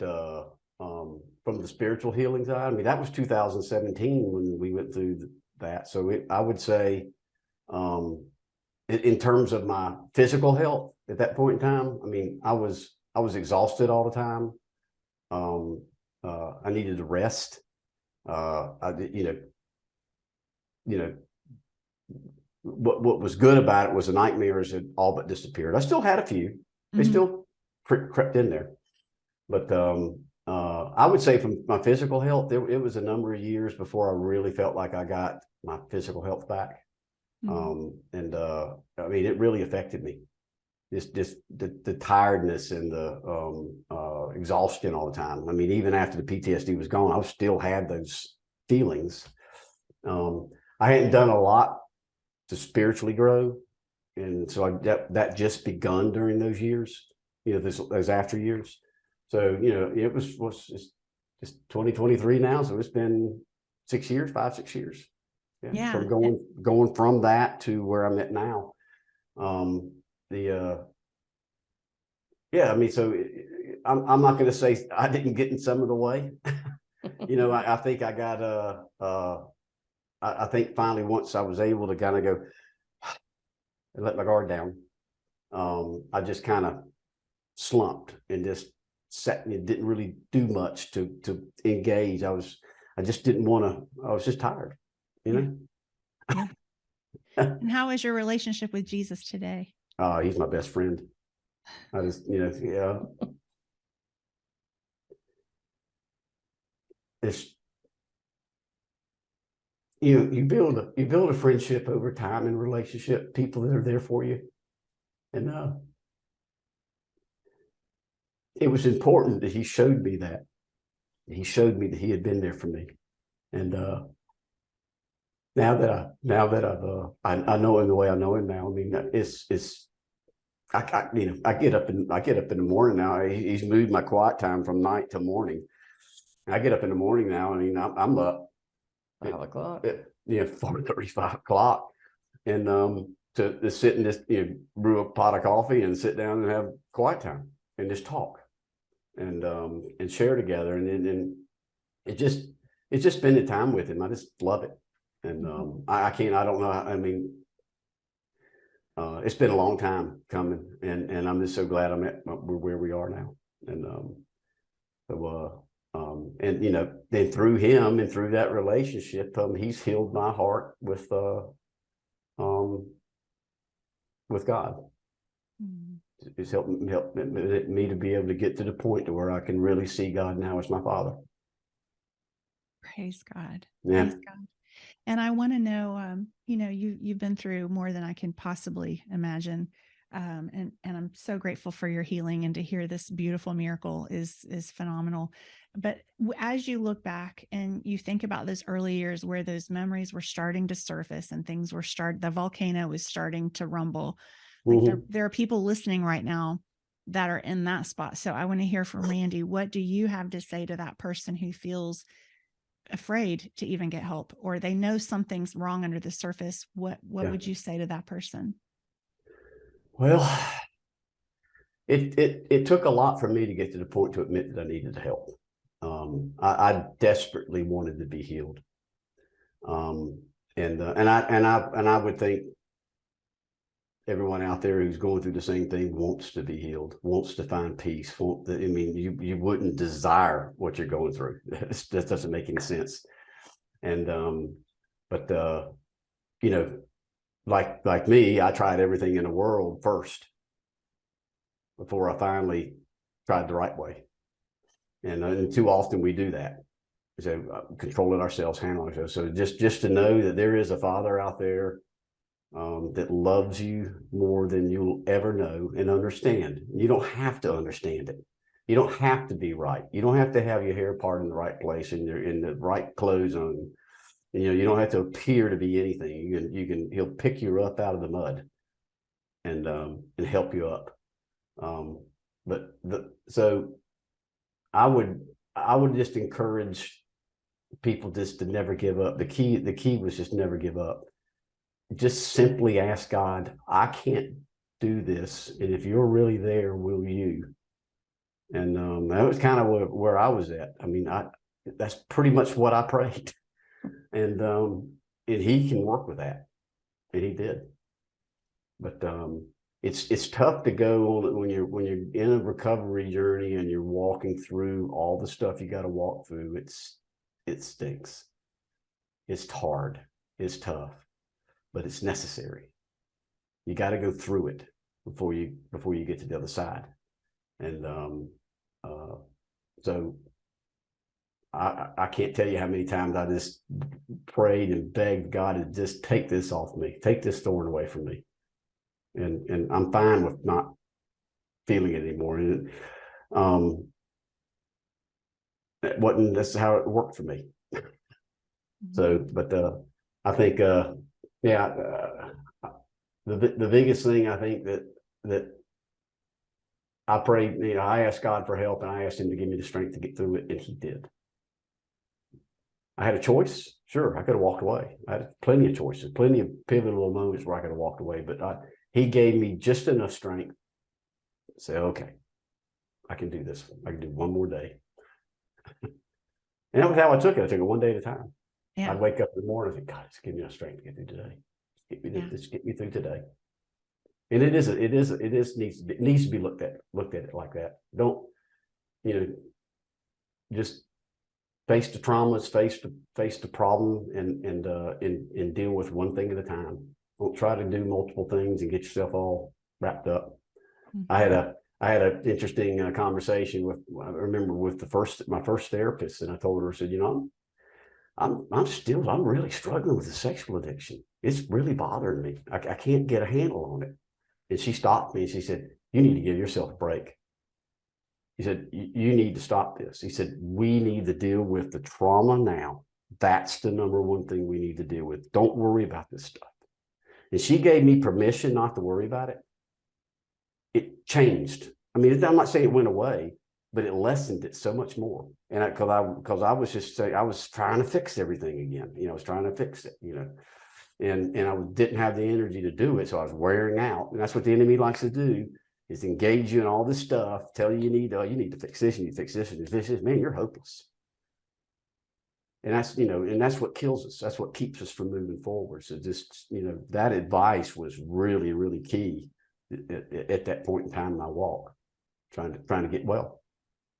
from the spiritual healing side, I mean, that was 2017 when we went through that. So I would say, in terms of my physical health at that point in time, I mean, I was exhausted all the time. I needed to rest. I did, what was good about it was the nightmares had all but disappeared. I still had a few; they still crept in there. But I would say from my physical health, it was a number of years before I really felt like I got my physical health back. And I mean, it really affected me. Just the tiredness and the exhaustion all the time. I mean, even after the PTSD was gone, I still had those feelings. I hadn't done a lot to spiritually grow, and so that just begun during those years. Those after years. So it was just 2023 now, so it's been 6 years, 5-6 years. Yeah. From going from that to where I'm at now. I mean, so I'm not going to say I didn't get in some of the way. I think I got I think finally once I was able to kind of go and let my guard down, I just kind of slumped and just sat and didn't really do much to engage. I just didn't want to. I was just tired. you know? Yeah. And how is your relationship with Jesus today? He's my best friend. I just, yeah. It's, you build a friendship over time and relationship, people that are there for you. And it was important that he showed me that. He showed me that he had been there for me. And now that I know him the way I know him now, I mean, I get up in the morning now. He's moved my quiet time from night to morning. I get up in the morning now. I mean, I'm up 5 o'clock. 4:30, 5 o'clock, and to sit and just brew a pot of coffee and sit down and have quiet time and just talk and share together, and it's just spending time with him. I just love it, and I don't know. I mean, it's been a long time coming, and I'm just so glad I'm at where we are now, and then through him and through that relationship, he's healed my heart with God. It's helped me to be able to get to the point to where I can really see God now as my Father. Praise God. Yeah. Praise God. And I want to know, you've been through more than I can possibly imagine. And I'm so grateful for your healing, and to hear this beautiful miracle is phenomenal. But as you look back and you think about those early years where those memories were starting to surface and things were the volcano was starting to rumble, like there are people listening right now that are in that spot. So I want to hear from Randy. What do you have to say to that person who feels afraid to even get help, or they know something's wrong under the surface? What would you say to that person? Well, it took a lot for me to get to the point to admit that I needed help. I desperately wanted to be healed, and I would think everyone out there who's going through the same thing wants to be healed, wants to find peace. You wouldn't desire what you're going through. That doesn't make any sense. And like me, I tried everything in the world first before I finally tried the right way. And too often we do that. So controlling ourselves, handling ourselves. So just to know that there is a Father out there that loves you more than you'll ever know and understand. You don't have to understand it. You don't have to be right. You don't have to have your hair part in the right place and you're in the right clothes on. You don't have to appear to be anything. He'll pick you up out of the mud and help you up. So I would just encourage people just to never give up. The key was just never give up. Just simply ask God, I can't do this, and if you're really there, will you? And that was kind of where I was at. I mean, that's pretty much what I prayed, and he can work with that, and he did. But it's tough to go on when you're in a recovery journey and you're walking through all the stuff you got to walk through. It stinks. It's hard. It's tough, but it's necessary. You got to go through it before you get to the other side. And so I can't tell you how many times I just prayed and begged God to just take this off me, take this thorn away from me. And I'm fine with not feeling it anymore. And that's how it worked for me. So, but I think, the biggest thing I think that I prayed, I asked God for help, and I asked him to give me the strength to get through it, and he did. I had a choice. Sure, I could have walked away. I had plenty of choices, plenty of pivotal moments where I could have walked away, but he gave me just enough strength to say, okay, I can do this. I can do one more day. And that was how I took it. I took it one day at a time. Yeah. I'd wake up in the morning and think, God, just give me enough strength to get through today. Just get me through today. And it needs to be looked at it like that. Don't, just face the traumas, face the problem, and deal with one thing at a time. Don't try to do multiple things and get yourself all wrapped up. Mm-hmm. I had an interesting conversation with, I remember, with my first therapist, and I told her, I said, I'm really struggling with the sexual addiction. It's really bothering me. I can't get a handle on it. And she stopped me and she said, you need to give yourself a break. He said, you need to stop this. He said, we need to deal with the trauma now. That's the number one thing we need to deal with. Don't worry about this stuff. And she gave me permission not to worry about it. It changed. I mean, I'm not saying it went away, but it lessened it so much more. And because I was just saying, I was trying to fix everything again. I was trying to fix it, and I didn't have the energy to do it. So I was wearing out. And that's what the enemy likes to do, is engage you in all this stuff, tell you you need to fix this, and you fix this, and this is, man, you're hopeless. And that's, and that's what kills us. That's what keeps us from moving forward. So just, that advice was really, really key at that point in time in my walk, trying to get well.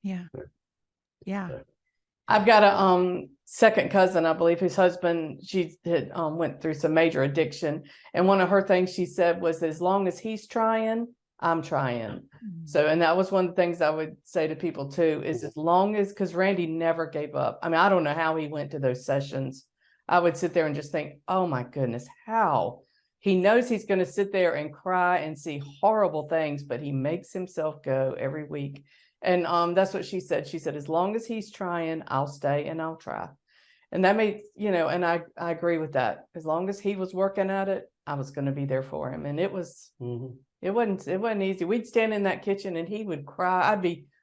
Yeah. So, yeah. I've got a second cousin, I believe, whose husband, she had went through some major addiction. And one of her things she said was, as long as he's trying, I'm trying. Mm-hmm. So, and that was one of the things I would say to people too, is as long as, because Randy never gave up. I mean, I don't know how he went to those sessions. I would sit there and just think, oh my goodness, how? He knows he's going to sit there and cry and see horrible things, but he makes himself go every week. And that's what she said. She said, as long as he's trying, I'll stay and I'll try. And that made, and I agree with that. As long as he was working at it, I was going to be there for him. And it was, it wasn't easy. We'd stand in that kitchen and he would cry.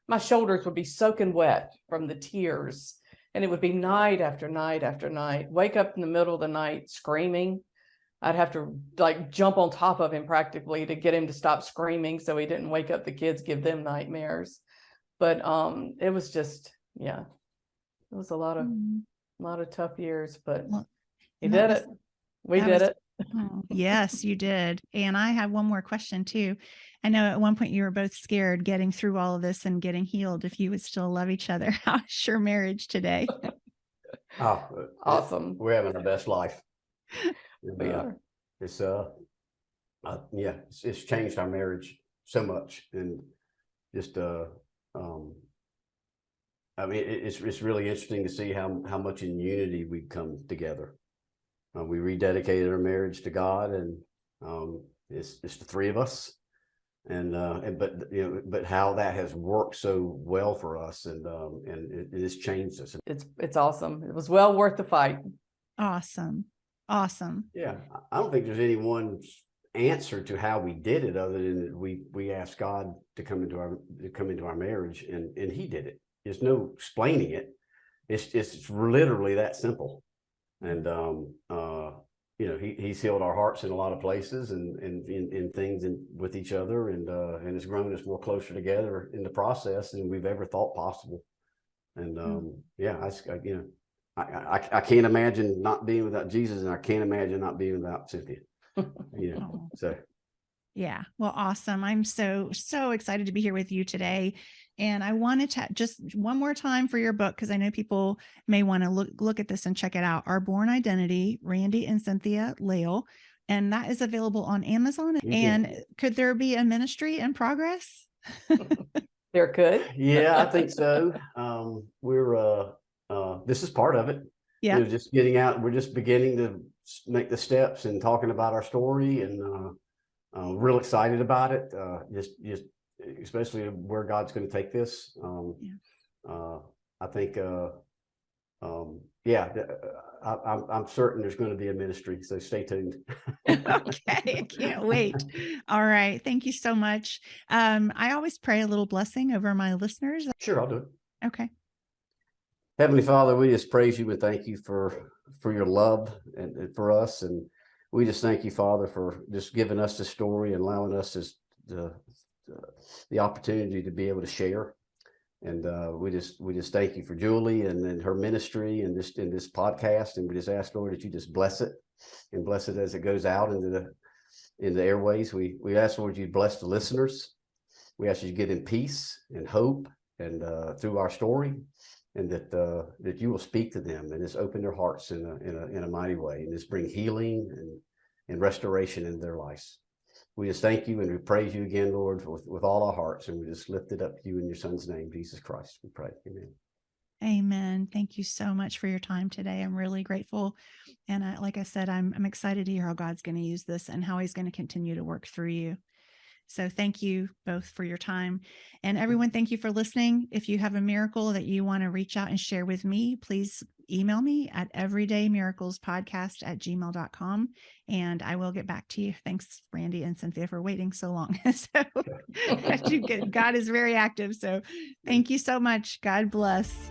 My shoulders would be soaking wet from the tears. And it would be night after night after night, wake up in the middle of the night screaming. I'd have to jump on top of him practically to get him to stop screaming so he didn't wake up the kids, give them nightmares. But it was just, it was a lot of tough years, but he did it. We did it. Oh, yes, you did. And I have one more question too. I know at one point you were both scared getting through all of this and getting healed, if you would still love each other. How's your marriage today? Oh, awesome. We're having our best life. We are. It's it's changed our marriage so much, and just it's really interesting to see how much in unity we come together. We rededicated our marriage to God, and it's the three of us, but how that has worked so well for us, and it has changed us. It's awesome. It was well worth the fight. Awesome. Yeah, I don't think there's any one answer to how we did it, other than we asked God to come into our marriage, and He did it. There's no explaining it. It's literally that simple. And He's healed our hearts in a lot of places, and in things with each other, and it's grown us more closer together in the process than we've ever thought possible. And I can't imagine not being without Jesus, and I can't imagine not being without Cynthia. So. Yeah. Well, awesome. I'm so excited to be here with you today. And I wanted to just one more time for your book, because I know people may want to look at this and check it out. Our Born Identity, Randy and Cynthia Lail. And that is available on Amazon. And could there be a ministry in progress? There could. Yeah, I think so. This is part of it. Yeah. Just getting out. We're just beginning to make the steps and talking about our story, and real excited about it. Just especially where God's going to take this. I think, I'm certain there's going to be a ministry. So stay tuned. Okay, I can't wait. All right. Thank you so much. I always pray a little blessing over my listeners. Sure, I'll do it. Okay. Heavenly Father, we just praise you and thank you for your love and for us. And we just thank you, Father, for just giving us the story and allowing us the opportunity to be able to share. And we just thank you for Julie and her ministry and in this podcast. And we just ask, Lord, that you just bless it and bless it as it goes out into the airways. We ask, Lord, you bless the listeners. We ask you to give them peace and hope and through our story. and that you will speak to them and just open their hearts in a mighty way, and just bring healing and restoration in their lives. We just thank you and we praise you again, Lord, with all our hearts, and we just lift it up to you in your Son's name, Jesus Christ. We pray. Amen. Amen. Thank you so much for your time today. I'm really grateful. And like I said, I'm excited to hear how God's going to use this and how he's going to continue to work through you. So thank you both for your time. And everyone, thank you for listening. If you have a miracle that you want to reach out and share with me, please email me at everydaymiraclespodcast@gmail.com, and I will get back to you. Thanks, Randy and Cynthia, for waiting so long. So God is very active. So thank you so much. God bless.